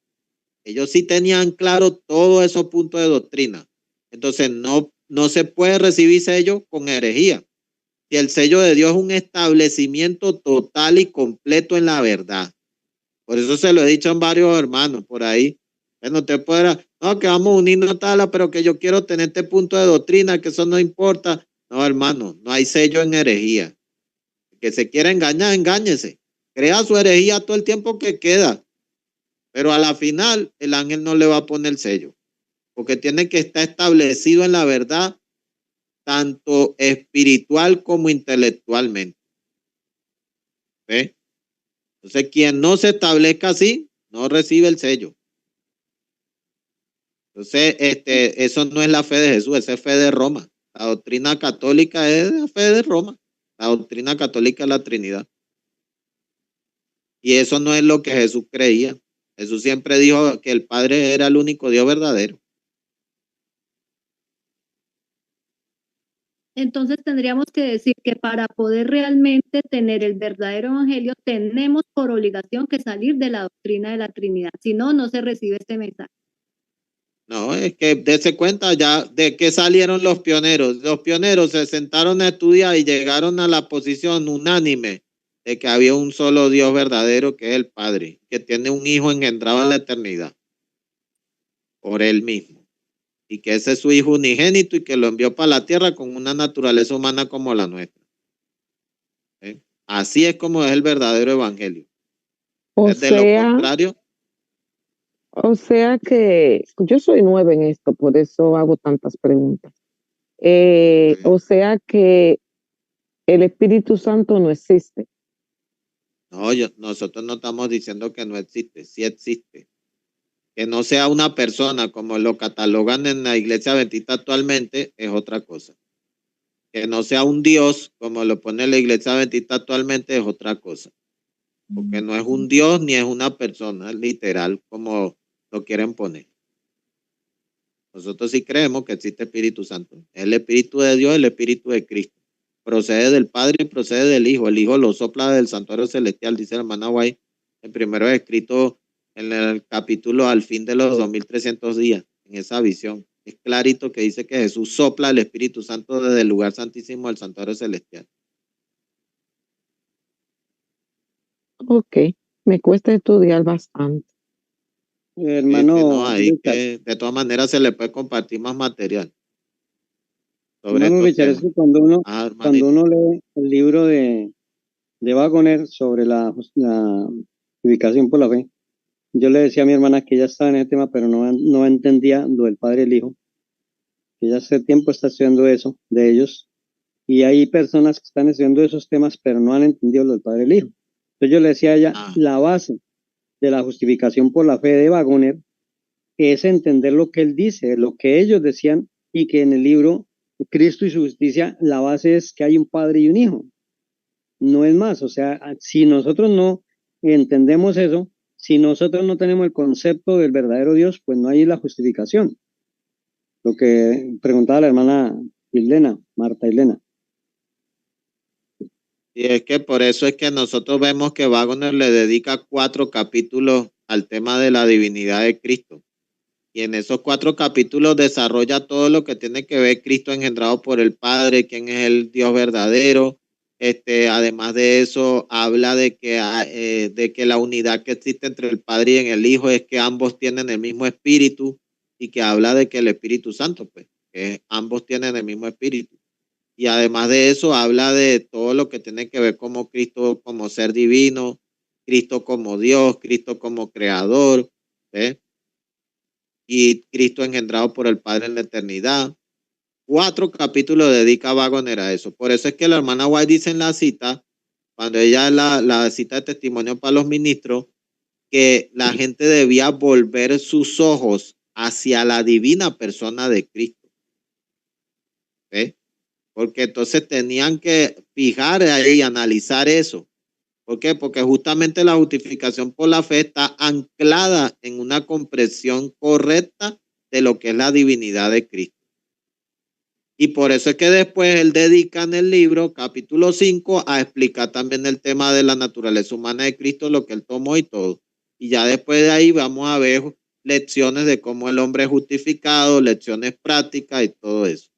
Ellos sí tenían claro todos esos puntos de doctrina. Entonces no se puede recibir sello con herejía. Si el sello de Dios es un establecimiento total y completo en la verdad. Por eso se lo he dicho en varios hermanos por ahí. Bueno, te podrá, no, que vamos a unirnos tal, pero que yo quiero tener este punto de doctrina, que eso no importa. No, hermano, no hay sello en herejía. Que se quiera engañar, engáñese. Crea su herejía todo el tiempo que queda. Pero a la final, el ángel no le va a poner el sello. Porque tiene que estar establecido en la verdad, tanto espiritual como intelectualmente. ¿Ve? Entonces, quien no se establezca así, no recibe el sello. Entonces, eso no es la fe de Jesús, esa es fe de Roma. La doctrina católica es la fe de Roma. La doctrina católica es la Trinidad. Y eso no es lo que Jesús creía. Jesús siempre dijo que el Padre era el único Dios verdadero. Entonces tendríamos que decir que para poder realmente tener el verdadero evangelio, tenemos por obligación que salir de la doctrina de la Trinidad. Si no, no se recibe este mensaje. No, es que dése cuenta ya de qué salieron los pioneros. Los pioneros se sentaron a estudiar y llegaron a la posición unánime de que había un solo Dios verdadero, que es el Padre, que tiene un Hijo engendrado en la eternidad por Él mismo. Y que ese es su Hijo unigénito y que lo envió para la tierra con una naturaleza humana como la nuestra. ¿Eh? Así es como es el verdadero evangelio. O De lo sea, contrario, O sea que yo soy nueva en esto, por eso hago tantas preguntas. O sea que el Espíritu Santo no existe. No, nosotros no estamos diciendo que no existe, sí existe. Que no sea una persona como lo catalogan en la iglesia adventista actualmente es otra cosa. Que no sea un Dios como lo pone la iglesia adventista actualmente es otra cosa. Porque no es un Dios ni es una persona literal como lo quieren poner. Nosotros sí creemos que existe Espíritu Santo. El Espíritu de Dios, el Espíritu de Cristo. Procede del Padre y procede del Hijo. El Hijo lo sopla del santuario celestial, dice la hermana Guay. El primero es escrito en el capítulo al fin de los 2300 días, en esa visión. Es clarito que dice que Jesús sopla el Espíritu Santo desde el lugar santísimo del santuario celestial. Ok, me cuesta estudiar bastante. Hermano Ahí Richard, que de todas maneras se le puede compartir más material sobre hermano estos Richard, es temas. que cuando Hermanito. uno lee el libro de Waggoner sobre la justificación por la fe, yo le decía a mi hermana que ella estaba en ese tema, pero no entendía lo del Padre y el Hijo, que ella hace tiempo está estudiando eso, de ellos, y hay personas que están estudiando esos temas, pero no han entendido lo del Padre y el Hijo. Entonces yo le decía a ella, la base de la justificación por la fe de Waggoner es entender lo que él dice, lo que ellos decían, y que en el libro Cristo y su justicia, la base es que hay un Padre y un Hijo. No es más, o sea, si nosotros no entendemos eso, si nosotros no tenemos el concepto del verdadero Dios, pues no hay la justificación. Lo que preguntaba la hermana Ilena, Marta Ilena. Y es que por eso es que nosotros vemos que Wagner le dedica 4 capítulos al tema de la divinidad de Cristo. Y en esos 4 capítulos desarrolla todo lo que tiene que ver Cristo engendrado por el Padre, quién es el Dios verdadero. Además de eso, habla de que la unidad que existe entre el Padre y en el Hijo es que ambos tienen el mismo espíritu y que habla de que el Espíritu Santo, pues, que ambos tienen el mismo espíritu. Y además de eso, habla de todo lo que tiene que ver como Cristo como ser divino, Cristo como Dios, Cristo como creador, ¿ves? Y Cristo engendrado por el Padre en la eternidad. 4 capítulos dedica Waggoner a eso. Por eso es que la hermana White dice en la cita, cuando ella la cita de testimonio para los ministros, que la gente debía volver sus ojos hacia la divina persona de Cristo. ¿Ves? Porque entonces tenían que fijar ahí y analizar eso. ¿Por qué? Porque justamente la justificación por la fe está anclada en una comprensión correcta de lo que es la divinidad de Cristo. Y por eso es que después él dedica en el libro, capítulo 5, a explicar también el tema de la naturaleza humana de Cristo, lo que él tomó y todo. Y ya después de ahí vamos a ver lecciones de cómo el hombre es justificado, lecciones prácticas y todo eso.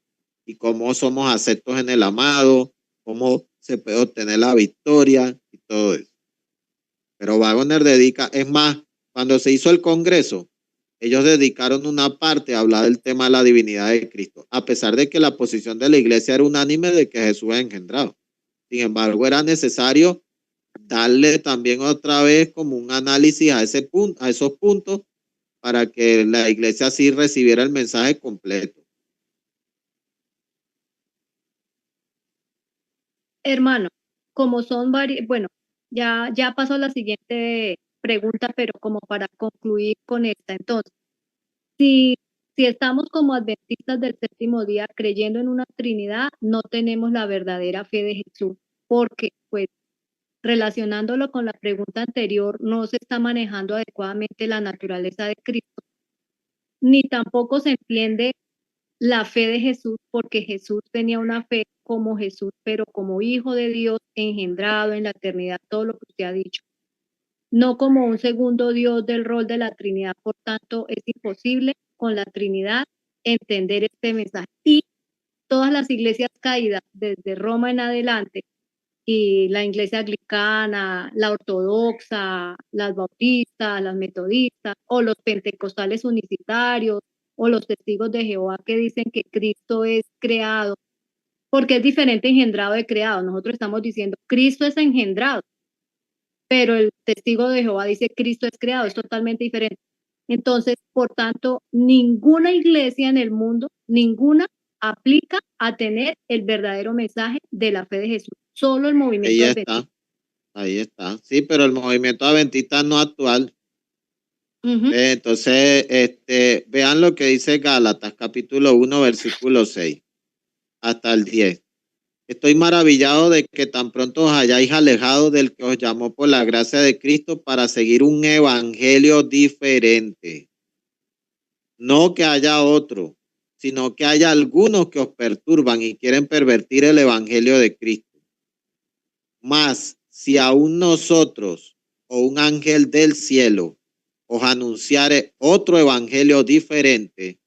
Y cómo somos aceptos en el amado, cómo se puede obtener la victoria y todo eso. Pero Wagner dedica, es más, cuando se hizo el Congreso, ellos dedicaron una parte a hablar del tema de la divinidad de Cristo, a pesar de que la posición de la iglesia era unánime de que Jesús es engendrado. Sin embargo, era necesario darle también otra vez como un análisis a ese punto, a esos puntos, para que la iglesia así recibiera el mensaje completo. Hermano, como son varios, bueno, ya pasó la siguiente pregunta, pero como para concluir con esta. Entonces, si estamos como adventistas del séptimo día creyendo en una Trinidad, no tenemos la verdadera fe de Jesús, porque pues relacionándolo con la pregunta anterior, no se está manejando adecuadamente la naturaleza de Cristo, ni tampoco se entiende la fe de Jesús, porque Jesús tenía una fe como Jesús, pero como hijo de Dios, engendrado en la eternidad, todo lo que usted ha dicho, no como un segundo Dios del rol de la Trinidad. Por tanto, es imposible con la Trinidad entender este mensaje. Y todas las iglesias caídas, desde Roma en adelante, y la iglesia anglicana, la ortodoxa, las bautistas, las metodistas, o los pentecostales unicitarios, o los testigos de Jehová que dicen que Cristo es creado, porque es diferente engendrado de creado. Nosotros estamos diciendo Cristo es engendrado, pero el testigo de Jehová dice Cristo es creado, es totalmente diferente. Entonces, por tanto, ninguna iglesia en el mundo, ninguna aplica a tener el verdadero mensaje de la fe de Jesús. Solo el movimiento adventista. Ahí está. Sí, pero el movimiento adventista no actual. Entonces, vean lo que dice Gálatas, capítulo 1, versículo 6, hasta el 10. Estoy maravillado de que tan pronto os hayáis alejado del que os llamó por la gracia de Cristo para seguir un evangelio diferente. No que haya otro, sino que haya algunos que os perturban y quieren pervertir el evangelio de Cristo. Mas, si aún nosotros o un ángel del cielo os anunciare otro evangelio diferente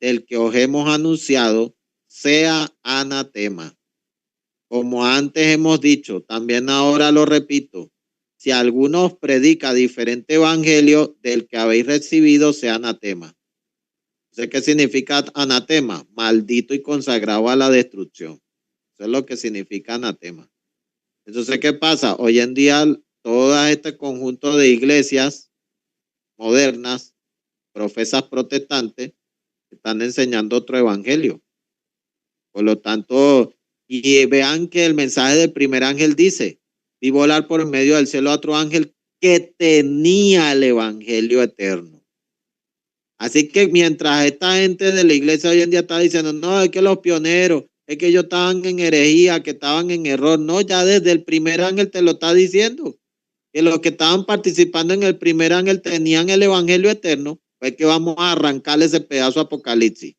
del que os hemos anunciado, sea anatema. Como antes hemos dicho, también ahora lo repito, si alguno os predica diferente evangelio del que habéis recibido, sea anatema. ¿Sé qué significa anatema? Maldito y consagrado a la destrucción. Eso es lo que significa anatema. Entonces, ¿qué pasa? Hoy en día, todo este conjunto de iglesias modernas, profesas protestantes, están enseñando otro evangelio. Por lo tanto, y vean que el mensaje del primer ángel dice, vi volar por medio del cielo a otro ángel que tenía el evangelio eterno. Así que mientras esta gente de la iglesia hoy en día está diciendo, no, es que los pioneros, es que ellos estaban en herejía, que estaban en error. No, ya desde el primer ángel te lo está diciendo. Que los que estaban participando en el primer ángel tenían el evangelio eterno. Pues que vamos a arrancarle ese pedazo de Apocalipsis.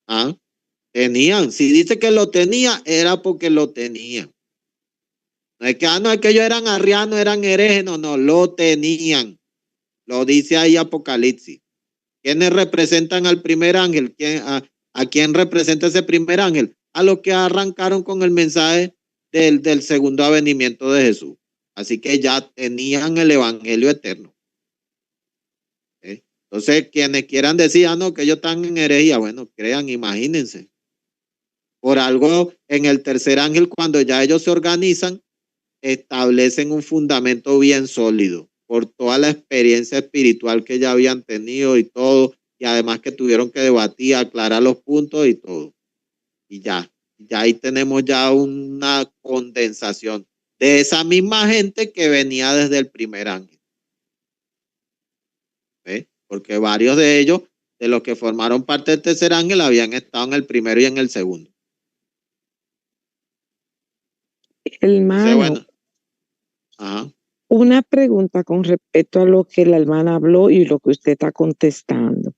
¿Ah? Tenían. Si dice que lo tenía, era porque lo tenían. No es que, no es que ellos eran arrianos, eran herejes. No, no, lo tenían. Lo dice ahí Apocalipsis. ¿Quiénes representan al primer ángel? ¿A quién representa ese primer ángel? A los que arrancaron con el mensaje del segundo avenimiento de Jesús. Así que ya tenían el evangelio eterno. Entonces, quienes quieran decir, no, que ellos están en herejía, bueno, crean, imagínense. Por algo, en el tercer ángel, cuando ya ellos se organizan, establecen un fundamento bien sólido por toda la experiencia espiritual que ya habían tenido y todo, y además que tuvieron que debatir, aclarar los puntos y todo. Y ya ahí tenemos ya una condensación de esa misma gente que venía desde el primer ángel. ¿Ve? Porque varios de ellos, de los que formaron parte del tercer ángel, habían estado en el primero y en el segundo. Hermano, bueno, ajá. Una pregunta con respecto a lo que la hermana habló y lo que usted está contestando.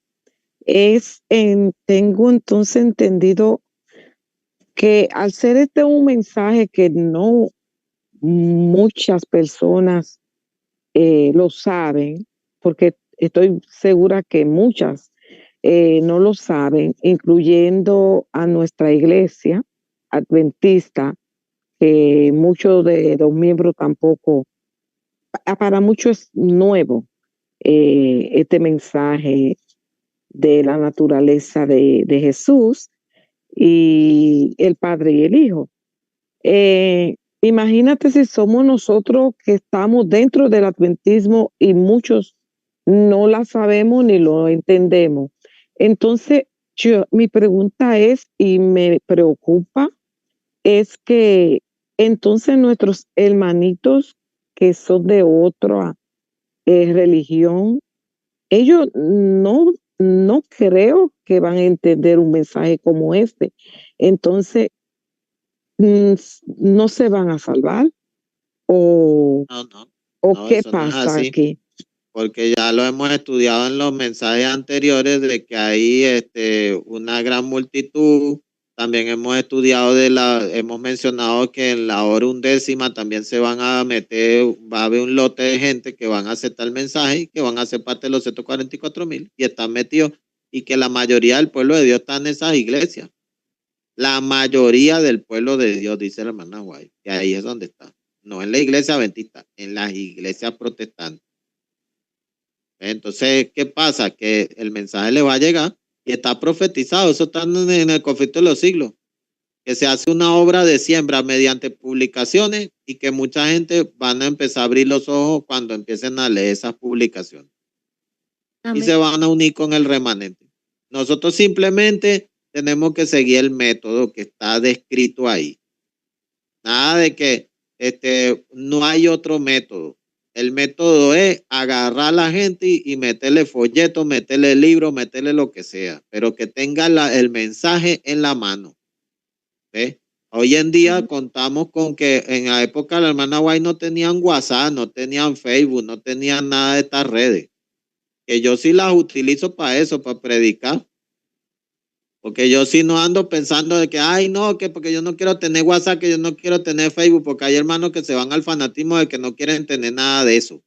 Tengo entonces entendido que al ser este un mensaje que no muchas personas lo saben, porque estoy segura que muchas no lo saben, incluyendo a nuestra iglesia adventista, que muchos de los miembros tampoco, para muchos es nuevo este mensaje de la naturaleza de Jesús y el Padre y el Hijo. Imagínate si somos nosotros que estamos dentro del adventismo y muchos no la sabemos ni lo entendemos. Entonces, mi pregunta es, y me preocupa, es que entonces nuestros hermanitos que son de otra religión, ellos no creo que van a entender un mensaje como este. Entonces, no se van a salvar o qué pasa aquí. Porque ya lo hemos estudiado en los mensajes anteriores de que hay una gran multitud. También hemos estudiado hemos mencionado que en la hora 11 también se van a meter, va a haber un lote de gente que van a aceptar el mensaje y que van a ser parte de los 144,000 y están metidos, y que la mayoría del pueblo de Dios está en esas iglesias. La mayoría del pueblo de Dios, dice la hermana Guay, que ahí es donde está. No en la iglesia adventista, en las iglesias protestantes. Entonces, ¿qué pasa? Que el mensaje le va a llegar y está profetizado. Eso está en el conflicto de los siglos. Que se hace una obra de siembra mediante publicaciones y que mucha gente van a empezar a abrir los ojos cuando empiecen a leer esas publicaciones. y Amén. se van a unir con el remanente. Nosotros simplemente tenemos que seguir el método que está descrito ahí. Nada de que no hay otro método. El método es agarrar a la gente y meterle folletos, meterle libros, meterle lo que sea, pero que tenga el mensaje en la mano. ¿Ves? Hoy en día contamos con que en la época de la hermana Guay no tenían WhatsApp, no tenían Facebook, no tenían nada de estas redes. Que yo sí las utilizo para eso, para predicar. Porque yo sí no ando pensando de que, ay, no, que porque yo no quiero tener WhatsApp, que yo no quiero tener Facebook, porque hay hermanos que se van al fanatismo de que no quieren tener nada de eso.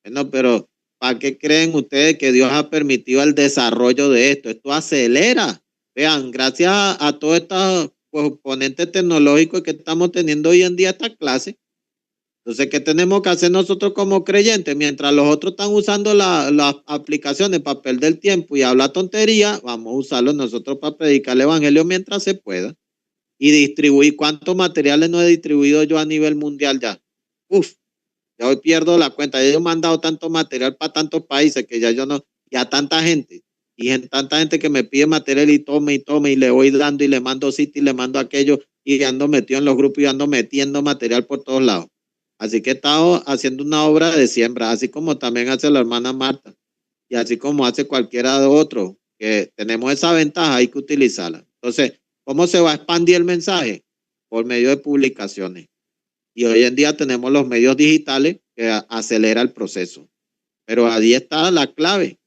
Bueno, pero ¿para qué creen ustedes que Dios ha permitido el desarrollo de esto? Esto acelera. Vean, gracias a todos estos componentes tecnológicos que estamos teniendo hoy en día esta clase. Entonces, ¿qué tenemos que hacer nosotros como creyentes? Mientras los otros están usando las aplicaciones para perder tiempo y hablar tontería, vamos a usarlo nosotros para predicar el evangelio mientras se pueda y distribuir. ¿Cuántos materiales no he distribuido yo a nivel mundial ya? Uf, ya hoy pierdo la cuenta. Ya yo he mandado tanto material para tantos países que ya yo no, ya tanta gente. Y tanta gente que me pide material y tome, y le voy dando y le mando sitio y le mando aquello y ando metido en los grupos y ando metiendo material por todos lados. Así que he estado haciendo una obra de siembra, así como también hace la hermana Marta y así como hace cualquiera de otros, que tenemos esa ventaja, hay que utilizarla. Entonces, ¿cómo se va a expandir el mensaje? Por medio de publicaciones. Y hoy en día tenemos los medios digitales que acelera el proceso. Pero ahí está la clave.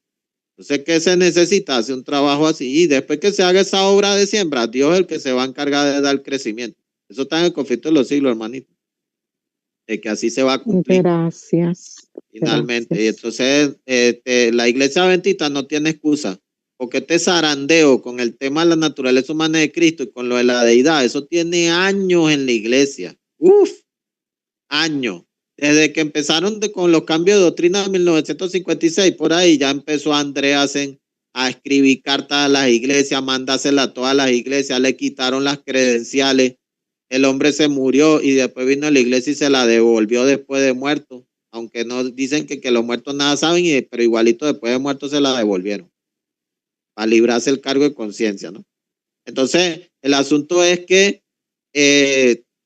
Entonces, ¿qué se necesita? Hacer un trabajo así. Y después que se haga esa obra de siembra, Dios es el que se va a encargar de dar crecimiento. Eso está en el conflicto de los siglos, hermanito. De que así se va a cumplir Gracias. finalmente. Y Gracias. entonces, la iglesia adventista no tiene excusa. Porque este zarandeo con el tema de la naturaleza humana de Cristo y con lo de la deidad, eso tiene años en la iglesia. Uf, años. Desde que empezaron con los cambios de doctrina de 1956, por ahí ya empezó Andreasen a escribir cartas a las iglesias, mandárselas a todas las iglesias, le quitaron las credenciales, el hombre se murió y después vino a la iglesia y se la devolvió después de muerto, aunque no dicen que los muertos nada saben, pero igualito después de muerto se la devolvieron, para librarse el cargo de conciencia, ¿no? Entonces, el asunto es que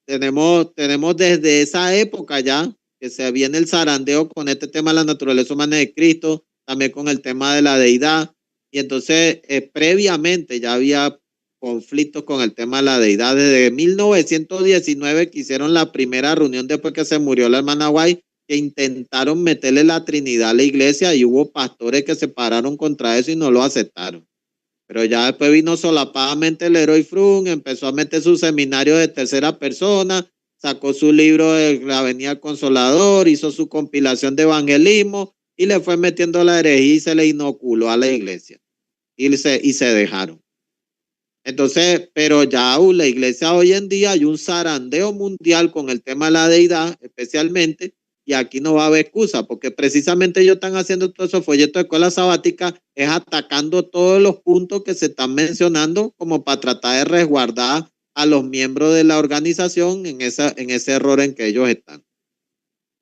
tenemos desde esa época ya que se viene el zarandeo con este tema de la naturaleza humana de Cristo, también con el tema de la deidad. Y entonces, previamente ya había conflictos con el tema de la deidad. Desde 1919 que hicieron la primera reunión después que se murió la hermana White, que intentaron meterle la Trinidad a la iglesia y hubo pastores que se pararon contra eso y no lo aceptaron. Pero ya después vino solapadamente el Leroy Frun, empezó a meter su seminario de tercera persona, sacó su libro de la Avenida Consolador, hizo su compilación de evangelismo y le fue metiendo la herejía y se le inoculó a la iglesia. Y se dejaron. Entonces, pero ya la iglesia hoy en día hay un zarandeo mundial con el tema de la deidad, especialmente, y aquí no va a haber excusa, porque precisamente ellos están haciendo todos esos folletos de escuela sabática, es atacando todos los puntos que se están mencionando como para tratar de resguardar a los miembros de la organización en ese error en que ellos están.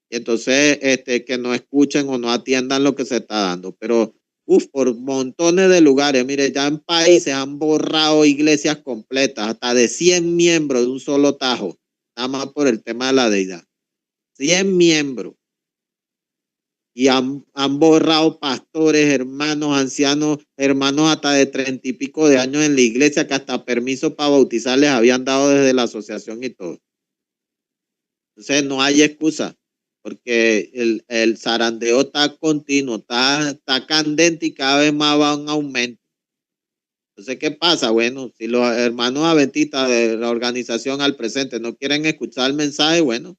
Y entonces, que no escuchen o no atiendan lo que se está dando. Pero, por montones de lugares, mire, ya en países han borrado iglesias completas, hasta de 100 miembros de un solo tajo, nada más por el tema de la deidad. 100 miembros. Y han borrado pastores, hermanos, ancianos, hermanos hasta de 30 y pico de años en la iglesia, que hasta permiso para bautizar les habían dado desde la asociación y todo. Entonces no hay excusa, porque el zarandeo está continuo, está candente y cada vez más va en aumento. Entonces, ¿qué pasa? Bueno, si los hermanos adventistas de la organización al presente no quieren escuchar el mensaje, bueno,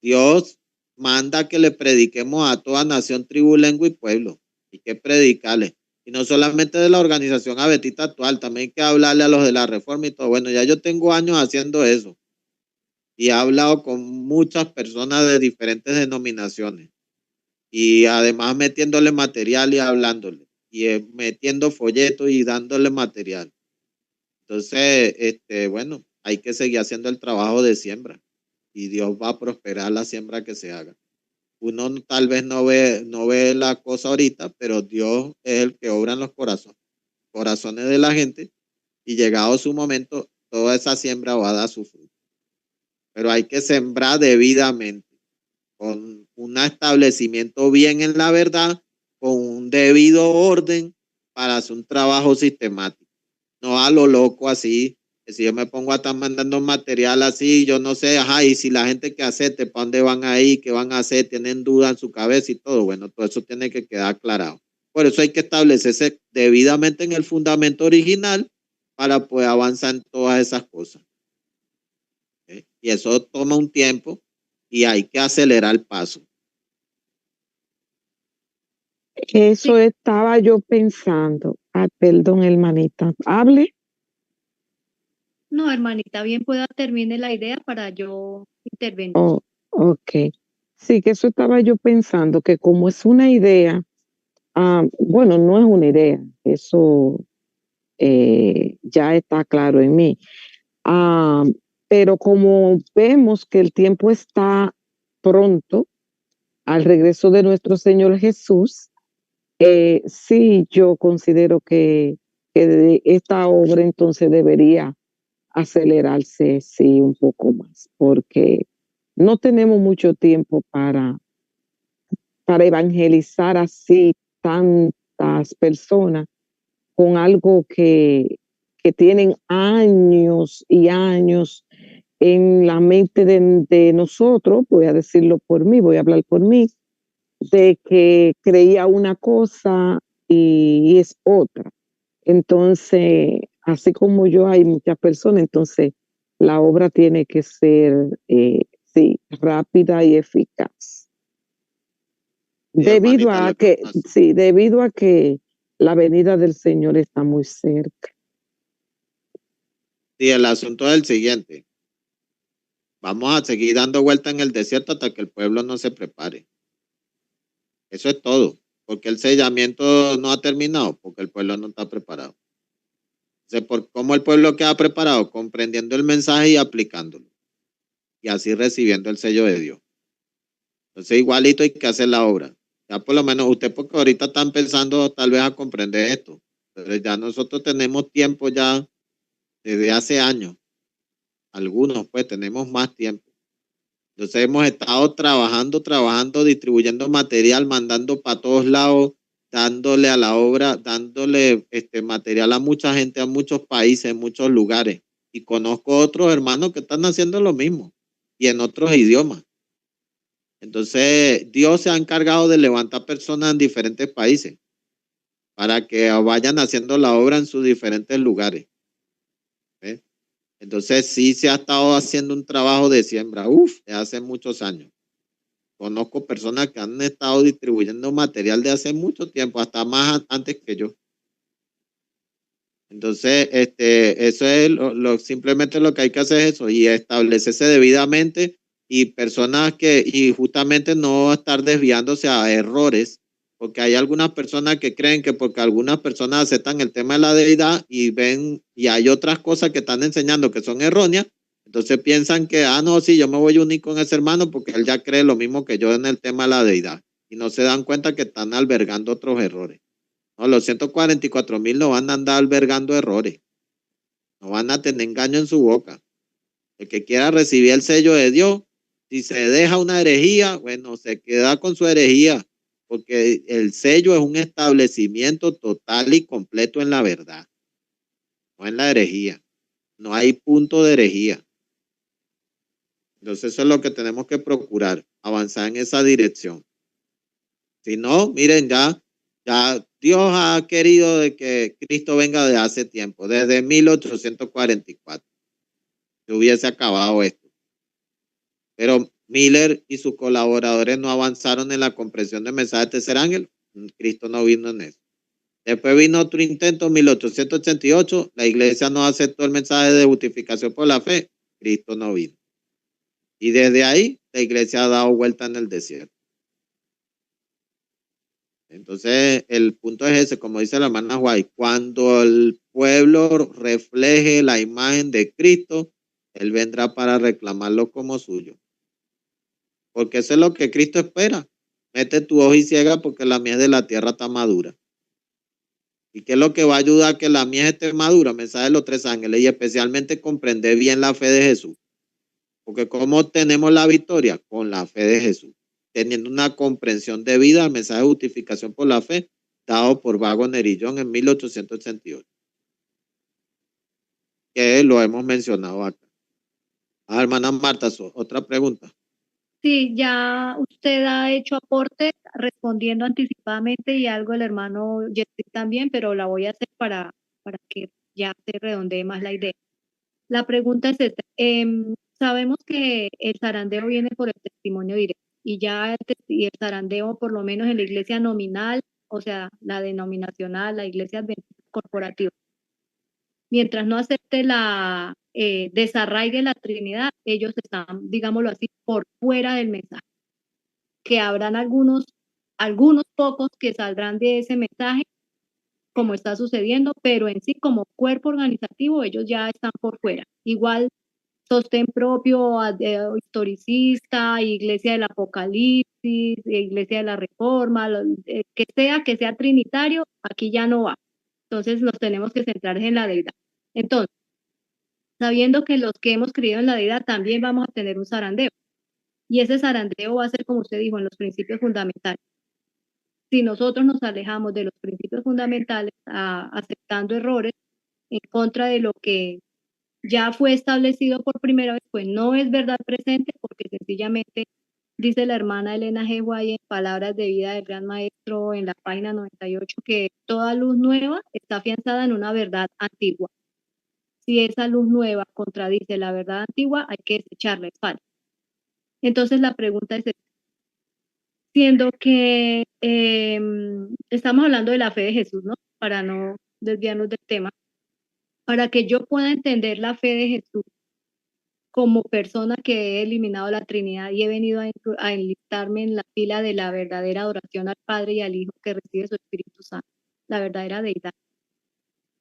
Dios manda que le prediquemos a toda nación, tribu, lengua y pueblo. Hay que predicarle. Y no solamente de la organización adventista actual, también hay que hablarle a los de la reforma y todo. Bueno, ya yo tengo años haciendo eso. Y he hablado con muchas personas de diferentes denominaciones. Y además metiéndole material y hablándole. Y metiendo folletos y dándole material. Entonces, bueno, hay que seguir haciendo el trabajo de siembra. Y Dios va a prosperar la siembra que se haga. Uno tal vez no ve la cosa ahorita, pero Dios es el que obra en los corazones de la gente, y llegado su momento, toda esa siembra va a dar su fruto. Pero hay que sembrar debidamente, con un establecimiento bien en la verdad, con un debido orden para hacer un trabajo sistemático. No a lo loco así, que si yo me pongo a estar mandando material así, yo no sé, ajá, y si la gente que acepte, ¿para dónde van a ir? ¿Qué van a hacer? ¿Tienen duda en su cabeza y todo? Bueno, todo eso tiene que quedar aclarado. Por eso hay que establecerse debidamente en el fundamento original para poder avanzar en todas esas cosas. ¿Okay? Y eso toma un tiempo y hay que acelerar el paso. Eso estaba yo pensando. Ah, perdón, hermanita. Hable. No, hermanita, bien pueda termine la idea para yo intervenir. Oh, ok. Sí, que eso estaba yo pensando, que como es una idea, bueno, no es una idea, eso ya está claro en mí. Ah, pero como vemos que el tiempo está pronto al regreso de nuestro Señor Jesús, sí, yo considero que esta obra entonces debería acelerarse, sí, un poco más, porque no tenemos mucho tiempo para evangelizar así tantas personas con algo que tienen años y años en la mente de nosotros, voy a decirlo por mí, voy a hablar por mí, de que creía una cosa y es otra. Entonces, así como yo, hay muchas personas, entonces la obra tiene que ser, sí, rápida y eficaz. Sí, Debido hermanita, a lo que que, pasa. sí, debido a que la venida del Señor está muy cerca. Sí, el asunto es el siguiente. Vamos a seguir dando vuelta en el desierto hasta que el pueblo no se prepare. Eso es todo. Porque el sellamiento no ha terminado, porque el pueblo no está preparado. Entonces, ¿cómo el pueblo queda preparado? Comprendiendo el mensaje y aplicándolo. Y así recibiendo el sello de Dios. Entonces, igualito hay que hacer la obra. Ya por lo menos usted, porque ahorita están pensando tal vez a comprender esto. Pero ya nosotros tenemos tiempo ya desde hace años. Algunos pues tenemos más tiempo. Entonces hemos estado trabajando, distribuyendo material, mandando para todos lados, dándole a la obra, dándole material a mucha gente, a muchos países, en muchos lugares. Y conozco otros hermanos que están haciendo lo mismo y en otros idiomas. Entonces Dios se ha encargado de levantar personas en diferentes países para que vayan haciendo la obra en sus diferentes lugares. ¿Ves? Entonces sí se ha estado haciendo un trabajo de siembra, de hace muchos años. Conozco personas que han estado distribuyendo material de hace mucho tiempo, hasta más antes que yo. Entonces, eso es simplemente lo que hay que hacer es eso, y establecerse debidamente, y justamente no estar desviándose a errores, porque hay algunas personas que creen que porque algunas personas aceptan el tema de la deidad y ven, y hay otras cosas que están enseñando que son erróneas, entonces piensan que, no, sí, yo me voy a unir con ese hermano porque él ya cree lo mismo que yo en el tema de la deidad, y no se dan cuenta que están albergando otros errores. No, los 144,000 no van a andar albergando errores, no van a tener engaño en su boca. El que quiera recibir el sello de Dios, si se deja una herejía, bueno, se queda con su herejía, porque el sello es un establecimiento total y completo en la verdad, no en la herejía. No hay punto de herejía. Entonces eso es lo que tenemos que procurar, avanzar en esa dirección. Si no, miren, ya Dios ha querido de que Cristo venga de hace tiempo, desde 1844. Se hubiese acabado esto. Pero Miller y sus colaboradores no avanzaron en la comprensión del mensaje de tercer ángel. Cristo no vino en eso. Después vino otro intento en 1888. La iglesia no aceptó el mensaje de justificación por la fe. Cristo no vino. Y desde ahí la iglesia ha dado vuelta en el desierto. Entonces, el punto es ese, como dice la hermana White, cuando el pueblo refleje la imagen de Cristo, Él vendrá para reclamarlo como suyo. porque eso es lo que Cristo espera. Mete tu hoja y ciega porque la mies de la tierra está madura. ¿Y qué es lo que va a ayudar a que la mies esté madura? Mensaje de los tres ángeles, y especialmente comprender bien la fe de Jesús. Porque ¿cómo tenemos la victoria? Con la fe de Jesús. Teniendo una comprensión debida al mensaje de justificación por la fe dado por Waggoner y Young en 1888. Que lo hemos mencionado acá. Hermana Marta, otra pregunta. Sí, ya usted ha hecho aporte respondiendo anticipadamente y algo el hermano Jeffrey también, pero la voy a hacer para que ya se redondee más la idea. La pregunta es esta. Sabemos que el zarandeo viene por el testimonio directo y ya el zarandeo, por lo menos en la iglesia nominal, o sea, la denominacional, la iglesia adventista corporativa, mientras no acepte desarraigue la Trinidad, ellos están, digámoslo así, por fuera del mensaje. Que habrán algunos pocos que saldrán de ese mensaje, como está sucediendo, pero en sí, como cuerpo organizativo, ellos ya están por fuera. Igual, sostén propio, historicista, Iglesia del Apocalipsis, Iglesia de la Reforma, que sea trinitario, aquí ya no va. Entonces, nos tenemos que centrar en la deidad. Entonces, sabiendo que los que hemos creído en la deidad también vamos a tener un zarandeo. Y ese zarandeo va a ser, como usted dijo, en los principios fundamentales. Si nosotros nos alejamos de los principios fundamentales, aceptando errores en contra de lo que ya fue establecido por primera vez, pues no es verdad presente, porque sencillamente dice la hermana Elena G. White en Palabras de Vida del Gran Maestro en la página 98, que toda luz nueva está afianzada en una verdad antigua. Si esa luz nueva contradice la verdad antigua, hay que desecharla, es falsa. Entonces la pregunta es, siendo que estamos hablando de la fe de Jesús, ¿no? Para no desviarnos del tema, para que yo pueda entender la fe de Jesús como persona que he eliminado la Trinidad y he venido a enlistarme en la fila de la verdadera adoración al Padre y al Hijo que recibe su Espíritu Santo, la verdadera deidad.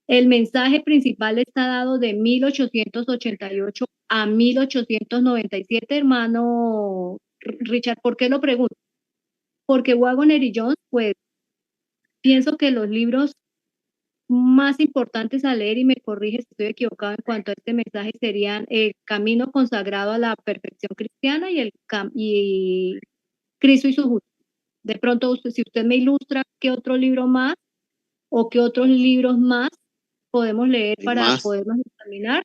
El mensaje principal está dado de 1888 a 1897, hermano Richard. ¿Por qué lo pregunto? Porque Waggoner y Jones, pues, pienso que los libros más importantes a leer, y me corrige si estoy equivocado en cuanto a este mensaje, serían El Camino Consagrado a la Perfección Cristiana y Cristo y su Justicia. De pronto, si usted me ilustra qué otro libro más o qué otros libros más podemos leer para podernos examinar,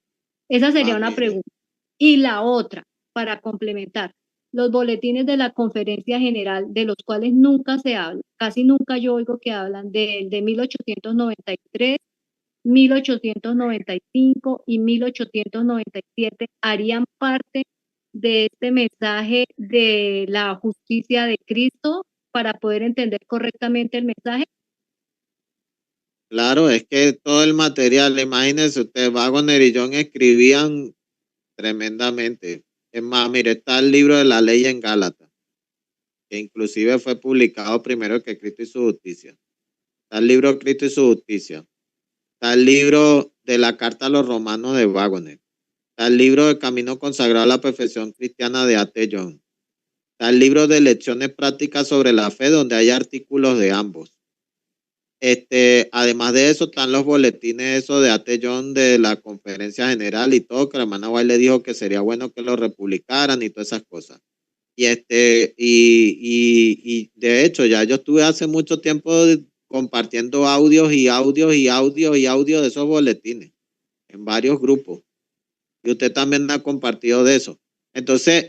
esa sería una pregunta. Y la otra, para complementar, los boletines de la conferencia general, de los cuales nunca se habla, casi nunca yo oigo que hablan de 1893, 1895 y 1897, harían parte de este mensaje de la justicia de Cristo para poder entender correctamente el mensaje. Claro, es que todo el material, imagínense usted, Waggoner y Young escribían tremendamente. Es más, mire, está el libro de la ley en Gálatas, que inclusive fue publicado primero que Cristo y su justicia. Está el libro Cristo y su justicia. Está el libro de la carta a los romanos de Waggoner. Está el libro de Camino Consagrado a la Perfección Cristiana de A.T. Young. Está el libro de Lecciones Prácticas sobre la Fe, donde hay artículos de ambos. Además de eso, están los boletines de A.T. Young de la conferencia general y todo, que la hermana White le dijo que sería bueno que lo republicaran y todas esas cosas. Y de hecho, ya yo estuve hace mucho tiempo compartiendo audios de esos boletines en varios grupos. Y usted también ha compartido de eso. Entonces,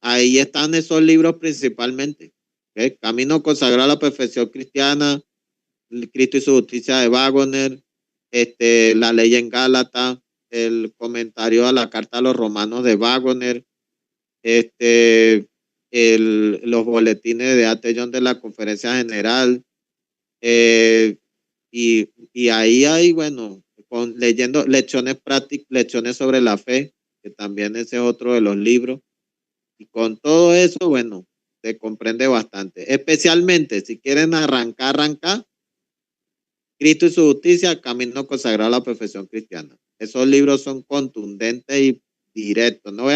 ahí están esos libros principalmente. ¿Okay? Camino Consagrado a la Perfección Cristiana, Cristo y su Justicia de Waggoner, la ley en Gálatas, el comentario a la carta a los romanos de Waggoner, los boletines de A.T. Young de la conferencia general, y ahí hay, bueno, leyendo lecciones prácticas, lecciones sobre la fe, que también ese es otro de los libros, y con todo eso, bueno, se comprende bastante, especialmente si quieren arrancar, Cristo y su Justicia, Camino Consagrado a la Perfección Cristiana. Esos libros son contundentes y directos. No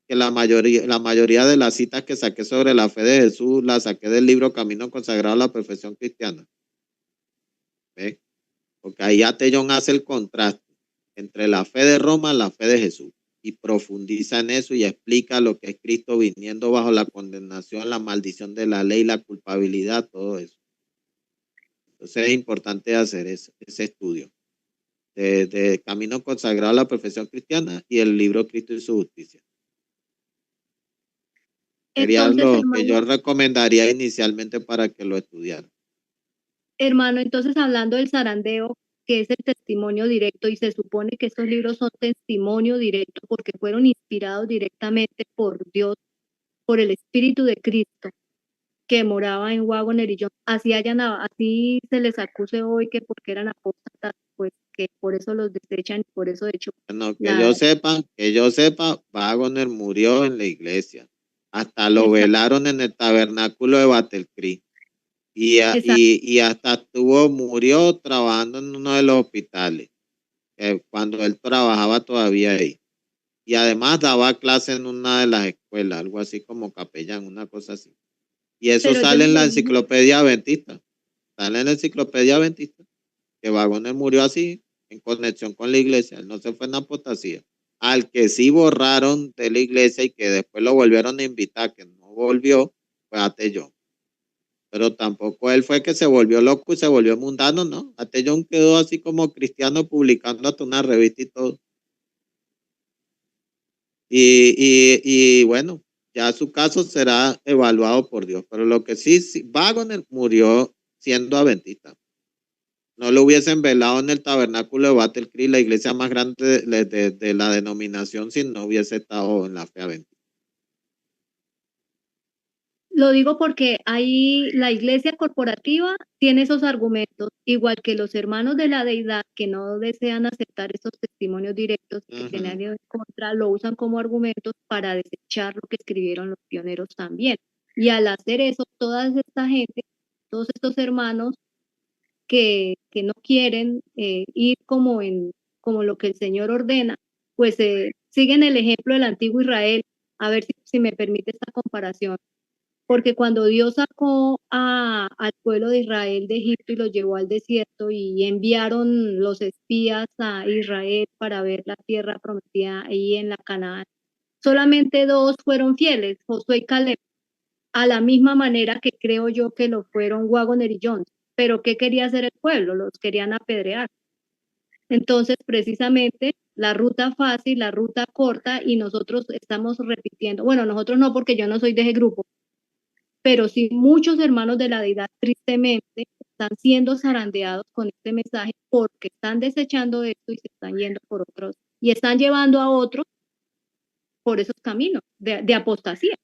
que la mayoría de las citas que saqué sobre la fe de Jesús las saqué del libro Camino Consagrado a la Perfección Cristiana. ¿Ve? Porque ahí Atellón hace el contraste entre la fe de Roma y la fe de Jesús y profundiza en eso y explica lo que es Cristo viniendo bajo la condenación, la maldición de la ley, la culpabilidad, todo eso. Entonces es importante hacer ese estudio de Camino Consagrado a la Perfección Cristiana y el libro Cristo y su Justicia. Sería Entonces, lo hermano, que yo recomendaría inicialmente para que lo estudiaran. hermano, entonces hablando del zarandeo, que es el testimonio directo, y se supone que estos libros son testimonio directo porque fueron inspirados directamente por Dios, por el Espíritu de Cristo que moraba en Wagoner y John, así se les acuse hoy que porque eran apóstatas, pues que por eso los desechan y por eso de hecho Bueno, que yo sepa, Wagoner murió en la iglesia. Hasta lo velaron en el tabernáculo de Battle Creek. Y hasta murió trabajando en uno de los hospitales, cuando él trabajaba todavía ahí. Y además daba clase en una de las escuelas, algo así como capellán, una cosa así. Y eso Pero sale yo en la leí- enciclopedia adventista. Sale en la enciclopedia adventista que Wagoner murió así, en conexión con la iglesia. Él no se fue en apostasía. Al que sí borraron de la iglesia y que después lo volvieron a invitar, que no volvió, fue Atellón. Pero tampoco él fue que se volvió loco y se volvió mundano, ¿no? Atellón quedó así como cristiano publicando hasta una revista y todo. Y bueno, ya su caso será evaluado por Dios. Pero lo que sí, Wagoner murió siendo adventista. No lo hubiesen velado en el tabernáculo de Battle Creek, la iglesia más grande de la denominación, si no hubiese estado en la fe adventista. Lo digo porque ahí la iglesia corporativa tiene esos argumentos, igual que los hermanos de la deidad que no desean aceptar esos testimonios directos que tienen en contra, lo usan como argumentos para desechar lo que escribieron los pioneros también. Y al hacer eso, toda esta gente, todos estos hermanos que no quieren ir como lo que el Señor ordena, pues siguen el ejemplo del antiguo Israel. A ver si me permite esta comparación. Porque cuando Dios sacó al pueblo de Israel de Egipto y los llevó al desierto y enviaron los espías a Israel para ver la tierra prometida ahí en la Canaán, solamente 2 fueron fieles, Josué y Caleb, a la misma manera que creo yo que lo fueron Wagoner y Jones. Pero ¿qué quería hacer el pueblo? Los querían apedrear. Entonces, precisamente, la ruta fácil, la ruta corta, y nosotros estamos repitiendo, bueno, nosotros no, porque yo no soy de ese grupo, pero sí muchos hermanos de la deidad tristemente están siendo zarandeados con este mensaje porque están desechando esto y se están yendo por otros, y están llevando a otros por esos caminos de apostasía.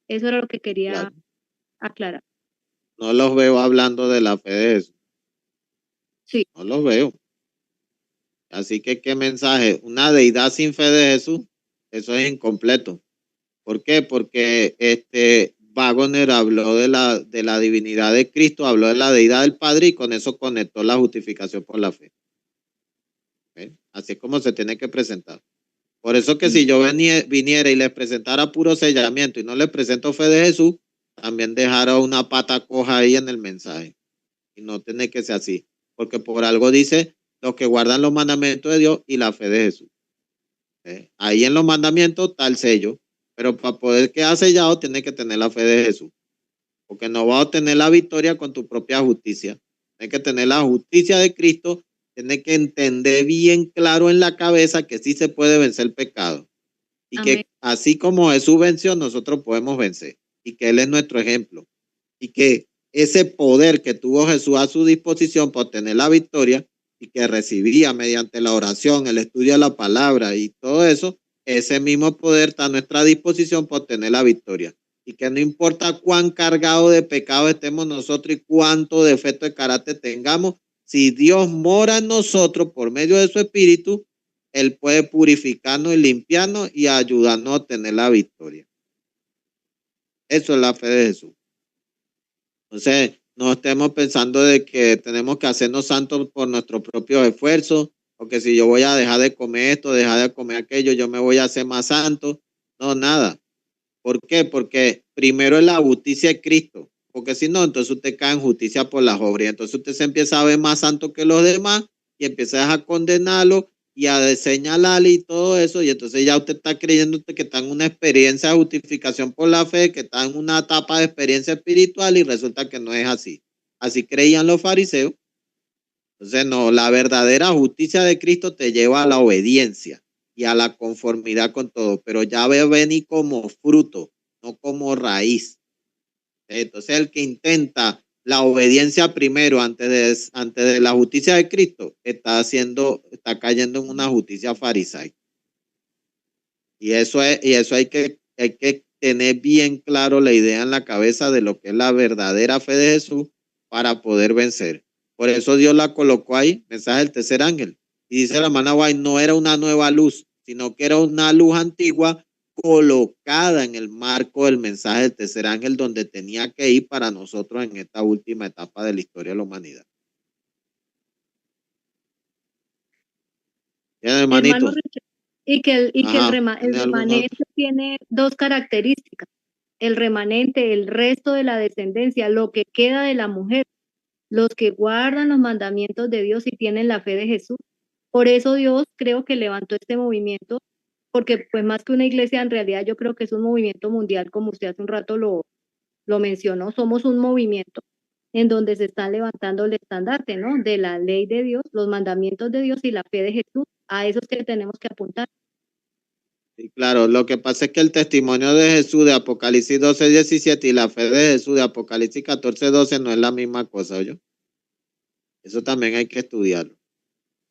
Eso era lo que quería aclarar. No los veo hablando de la fe de Jesús. Sí. No los veo. Así que, ¿qué mensaje? Una deidad sin fe de Jesús, eso es incompleto. ¿Por qué? Porque Wagoner habló de la divinidad de Cristo, habló de la deidad del Padre y con eso conectó la justificación por la fe. ¿Ven? Así es como se tiene que presentar. Por eso que si yo viniera y les presentara puro sellamiento y no les presento fe de Jesús, también dejara una pata coja ahí en el mensaje. Y no tiene que ser así. Porque por algo dice los que guardan los mandamientos de Dios y la fe de Jesús. Ahí en los mandamientos está el sello. Pero para poder quedar sellado tiene que tener la fe de Jesús. Porque no vas a obtener la victoria con tu propia justicia. Tienes que tener la justicia de Cristo. Tienes que entender bien claro en la cabeza que sí se puede vencer el pecado. Y Amén. que así como Jesús venció, nosotros podemos vencer. Y que Él es nuestro ejemplo. Y que ese poder que tuvo Jesús a su disposición para obtener la victoria y que recibía mediante la oración, el estudio de la palabra y todo eso, ese mismo poder está a nuestra disposición para obtener la victoria. Y que no importa cuán cargado de pecado estemos nosotros y cuánto defecto de carácter tengamos, si Dios mora en nosotros por medio de su Espíritu, Él puede purificarnos y limpiarnos y ayudarnos a obtener la victoria. Eso es la fe de Jesús. Entonces, no estemos pensando de que tenemos que hacernos santos por nuestro propio esfuerzo, o que si yo voy a dejar de comer esto, dejar de comer aquello, yo me voy a hacer más santo. No, nada. ¿Por qué? Porque primero es la justicia de Cristo. Porque si no, entonces usted cae en justicia por las obras. Y entonces usted se empieza a ver más santo que los demás y empieza a condenarlo y a señalarle y todo eso. Y entonces ya usted está creyendo que está en una experiencia de justificación por la fe, que está en una etapa de experiencia espiritual y resulta que no es así. Así creían los fariseos. Entonces, no, la verdadera justicia de Cristo te lleva a la obediencia y a la conformidad con todo, pero ya ve venir como fruto, no como raíz. Entonces, el que intenta la obediencia primero antes de la justicia de Cristo, está cayendo en una justicia farisaica. Y eso hay que tener bien claro la idea en la cabeza de lo que es la verdadera fe de Jesús para poder vencer. Por eso Dios la colocó ahí, mensaje del tercer ángel. Y dice la hermana White, no era una nueva luz, sino que era una luz antigua colocada en el marco del mensaje del tercer ángel donde tenía que ir para nosotros en esta última etapa de la historia de la humanidad. Bien, Hermano hermanitos. Richard, y que el Ajá, el ¿tiene alguna remanente otra? tiene dos características. El remanente, el resto de la descendencia, lo que queda de la mujer, los que guardan los mandamientos de Dios y tienen la fe de Jesús. Por eso Dios creo que levantó este movimiento, porque pues más que una iglesia, en realidad yo creo que es un movimiento mundial, como usted hace un rato lo mencionó, somos un movimiento en donde se está levantando el estandarte, ¿no? De la ley de Dios, los mandamientos de Dios y la fe de Jesús, a esos que tenemos que apuntar. Sí, claro, lo que pasa es que el testimonio de Jesús de Apocalipsis 12:17 y la fe de Jesús de Apocalipsis 14:12 no es la misma cosa, ¿oye? Eso también hay que estudiarlo.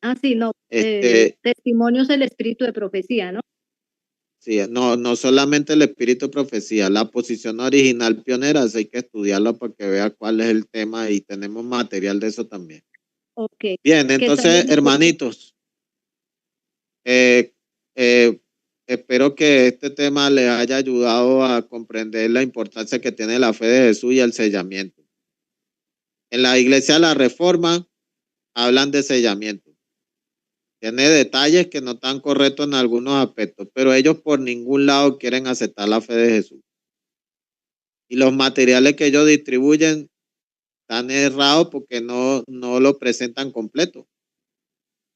Ah, sí, no, Este, testimonio es el espíritu de profecía, ¿no? sí, no solamente el espíritu de profecía, la posición original pionera, eso hay que estudiarlo para que vea cuál es el tema y tenemos material de eso también. Ok, Bien, que estamos entonces, hermanitos, eh, eh, espero que este tema les haya ayudado a comprender la importancia que tiene la fe de Jesús y el sellamiento. En la iglesia de la Reforma hablan de sellamiento. Tiene detalles que no están correctos en algunos aspectos, pero ellos por ningún lado quieren aceptar la fe de Jesús. Y los materiales que ellos distribuyen están errados porque no lo presentan completo.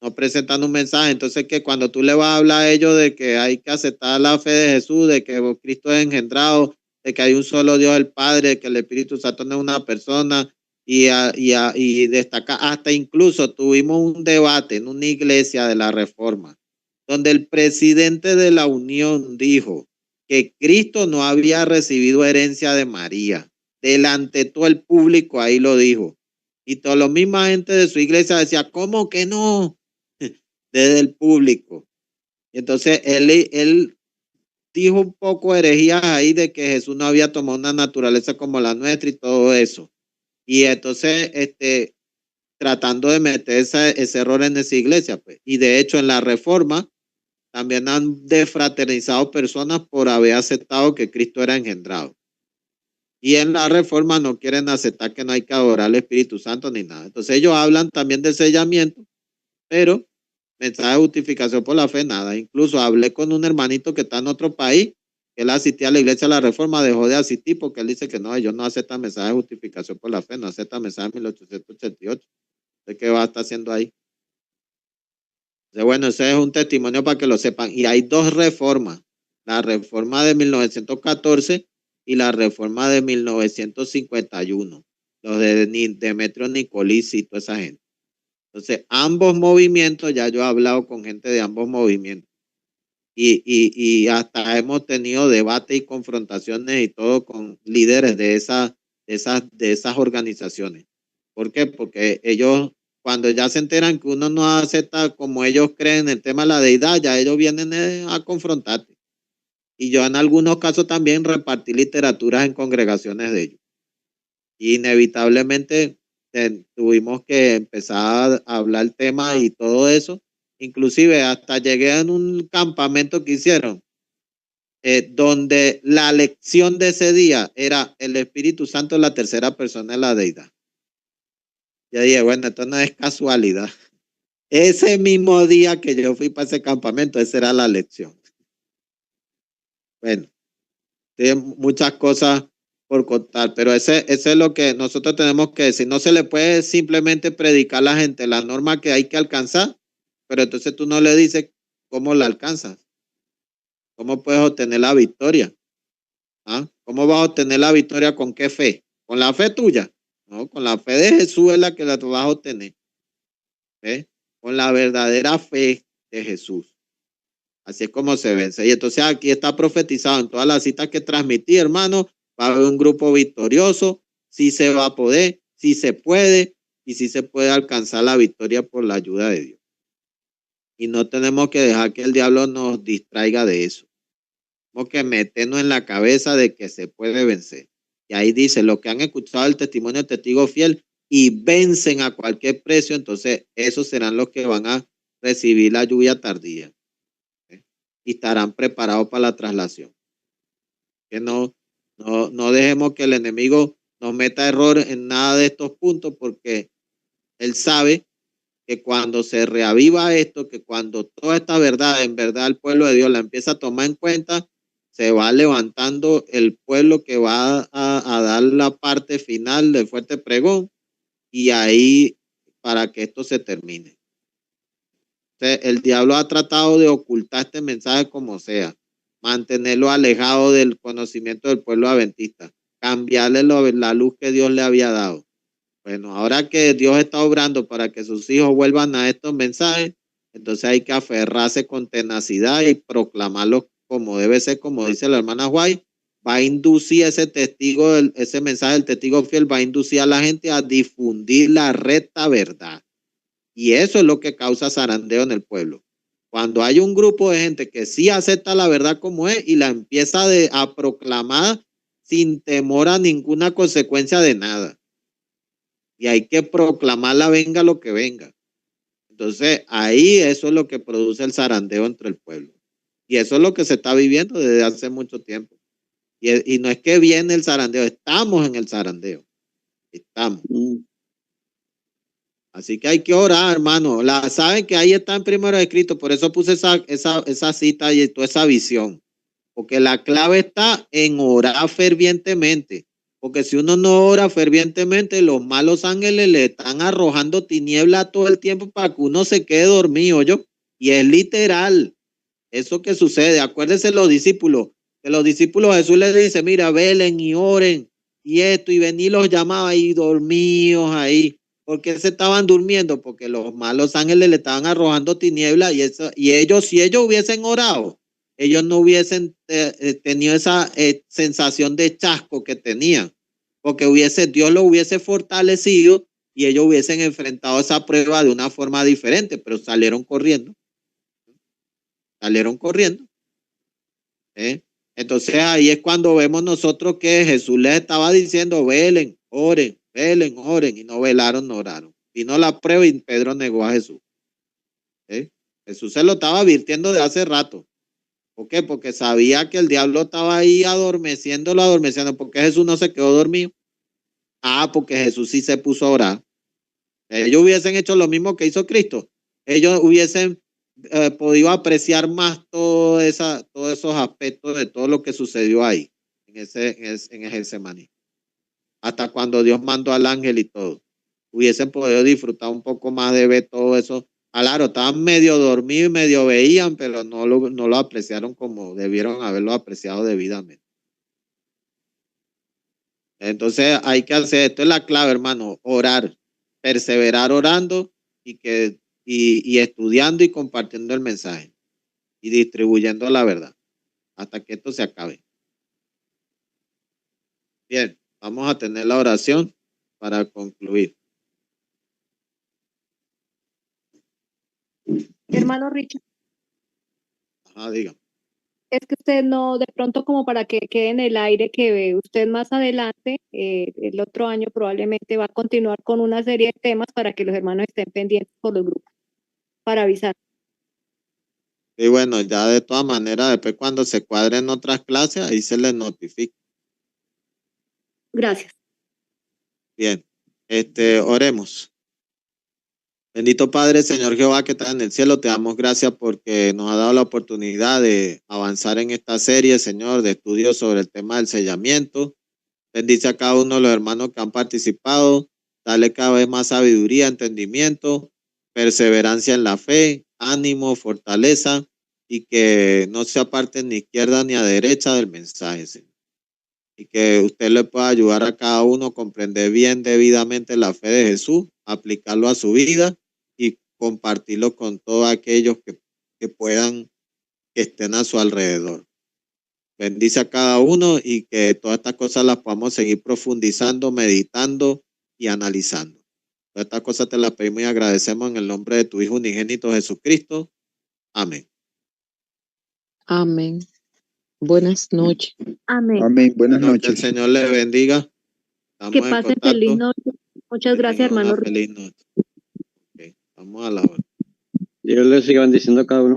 No presentan un mensaje. Entonces, que cuando tú le vas a hablar a ellos de que hay que aceptar la fe de Jesús, de que Cristo es engendrado, de que hay un solo Dios el Padre, que el Espíritu Santo no es una persona, y destaca, hasta incluso tuvimos un debate en una iglesia de la Reforma, donde el presidente de la Unión dijo que Cristo no había recibido herencia de María. Delante de todo el público ahí lo dijo. Y toda la misma gente de su iglesia decía, ¿cómo que no? Desde el público. Y entonces él dijo un poco herejías ahí de que Jesús no había tomado una naturaleza como la nuestra y todo eso. Y entonces, tratando de meter ese error en esa iglesia, pues. Y de hecho, en la Reforma también han desfraternizado personas por haber aceptado que Cristo era engendrado. Y en la Reforma no quieren aceptar que no hay que adorar al Espíritu Santo ni nada. Entonces ellos hablan también del sellamiento, pero mensaje de justificación por la fe, nada. Incluso hablé con un hermanito que está en otro país, que él asistía a la iglesia de la Reforma, dejó de asistir porque él dice que no, ellos no aceptan mensaje de justificación por la fe, no aceptan mensaje de 1888. ¿De qué va a estar haciendo ahí? Entonces, bueno, ese es un testimonio para que lo sepan. Y hay dos reformas, la reforma de 1914 y la reforma de 1951, los de Demetrio Nicolís y toda esa gente. Entonces, ambos movimientos, ya yo he hablado con gente de ambos movimientos y hasta hemos tenido debates y confrontaciones y todo con líderes de esas organizaciones. ¿Por qué? Porque ellos, cuando ya se enteran que uno no acepta como ellos creen el tema de la deidad, ya ellos vienen a confrontarte. Y yo en algunos casos también repartí literaturas en congregaciones de ellos. Inevitablemente tuvimos que empezar a hablar el tema y todo eso. Inclusive hasta llegué en un campamento que hicieron, donde la lección de ese día era el Espíritu Santo, la tercera persona de la deidad. Ya dije, bueno, esto no es casualidad. Ese mismo día que yo fui para ese campamento, esa era la lección. Bueno, tiene muchas cosas por contar, pero ese es lo que nosotros tenemos que decir. No se le puede simplemente predicar a la gente la norma que hay que alcanzar, pero entonces tú no le dices cómo la alcanzas, cómo puedes obtener la victoria. ¿Ah? ¿Cómo vas a obtener la victoria? ¿Con qué fe? ¿Con la fe tuya? No, con la fe de Jesús es la que la vas a obtener. ¿Ves? Con la verdadera fe de Jesús. Así es como se vence. Y entonces aquí está profetizado en todas las citas que transmití, hermano, va a haber un grupo victorioso, sí se va a poder, sí se puede, y sí se puede alcanzar la victoria por la ayuda de Dios. Y no tenemos que dejar que el diablo nos distraiga de eso. Tenemos que meternos en la cabeza de que se puede vencer. Y ahí dice, los que han escuchado el testimonio del testigo fiel y vencen a cualquier precio, entonces esos serán los que van a recibir la lluvia tardía. Y estarán preparados para la traslación. Que no dejemos que el enemigo nos meta error en nada de estos puntos, porque él sabe que cuando se reaviva esto, que cuando toda esta verdad, en verdad el pueblo de Dios la empieza a tomar en cuenta, se va levantando el pueblo que va a dar la parte final del fuerte pregón, y ahí para que esto se termine. Entonces, el diablo ha tratado de ocultar este mensaje como sea, mantenerlo alejado del conocimiento del pueblo adventista, cambiarle la luz que Dios le había dado. Bueno, ahora que Dios está obrando para que sus hijos vuelvan a estos mensajes, entonces hay que aferrarse con tenacidad y proclamarlos como debe ser, como dice la hermana White. Va a inducir ese testigo, ese mensaje del testigo fiel, va a inducir a la gente a difundir la recta verdad. Y eso es lo que causa zarandeo en el pueblo. Cuando hay un grupo de gente que sí acepta la verdad como es y la empieza a proclamar sin temor a ninguna consecuencia de nada. Y hay que proclamarla venga lo que venga. Entonces, ahí eso es lo que produce el zarandeo entre el pueblo. Y eso es lo que se está viviendo desde hace mucho tiempo. Y no es que viene el zarandeo, estamos en el zarandeo. Estamos. Así que hay que orar, hermano. Saben que ahí está en primero escrito, por eso puse esa cita y toda esa visión. Porque la clave está en orar fervientemente. Porque si uno no ora fervientemente, los malos ángeles le están arrojando tiniebla todo el tiempo para que uno se quede dormido, ¿yo? Y es literal. Eso que sucede. Acuérdense los discípulos. Que los discípulos Jesús les dice, mira, velen y oren. Y esto, y vení los llamaba ahí dormidos ahí. ¿Por qué se estaban durmiendo? Porque los malos ángeles le estaban arrojando tiniebla y ellos, si ellos hubiesen orado, ellos no hubiesen tenido esa sensación de chasco que tenían, porque Dios lo hubiese fortalecido y ellos hubiesen enfrentado esa prueba de una forma diferente, pero salieron corriendo. Entonces ahí es cuando vemos nosotros que Jesús les estaba diciendo, velen, oren, y no velaron, no oraron. Vino la prueba y Pedro negó a Jesús. Jesús se lo estaba advirtiendo de hace rato. ¿Por qué? Porque sabía que el diablo estaba ahí adormeciéndolo. ¿Por qué Jesús no se quedó dormido? Porque Jesús sí se puso a orar. Ellos hubiesen hecho lo mismo que hizo Cristo. Ellos hubiesen podido apreciar más todos esos aspectos de todo lo que sucedió ahí, en el Getsemaní. Hasta cuando Dios mandó al ángel y todo. Hubiesen podido disfrutar un poco más de ver todo eso. Claro, estaban medio dormidos y medio veían, pero no lo apreciaron como debieron haberlo apreciado debidamente. Entonces hay que hacer, esto es la clave, hermano, orar, perseverar orando y estudiando y compartiendo el mensaje y distribuyendo la verdad hasta que esto se acabe. Bien, vamos a tener la oración para concluir. Hermano Richard, Diga. es que usted no, de pronto como para que quede en el aire, que ve usted más adelante, el otro año probablemente va a continuar con una serie de temas para que los hermanos estén pendientes por los grupos, para avisar. Y bueno, ya de todas maneras, después cuando se cuadren otras clases, ahí se les notifica. Gracias. Bien, oremos. Bendito Padre, Señor Jehová que está en el cielo, te damos gracias porque nos ha dado la oportunidad de avanzar en esta serie, Señor, de estudios sobre el tema del sellamiento. Bendice a cada uno de los hermanos que han participado, dale cada vez más sabiduría, entendimiento, perseverancia en la fe, ánimo, fortaleza, y que no se aparten ni izquierda ni a derecha del mensaje, Señor. Y que usted le pueda ayudar a cada uno a comprender bien debidamente la fe de Jesús, aplicarlo a su vida y compartirlo con todos aquellos que puedan, que estén a su alrededor. Bendice a cada uno y que todas estas cosas las podamos seguir profundizando, meditando y analizando. Todas estas cosas te las pedimos y agradecemos en el nombre de tu Hijo unigénito Jesucristo. Amén. Amén. Buenas noches. Amén. Amén. Buenas Señor, que el noches. Señor le bendiga. Estamos Que en pasen contacto. feliz noche. Muchas Que gracias, tengan una hermano. feliz noche. Ok, vamos a la hora. Dios les siga bendiciendo a cada uno.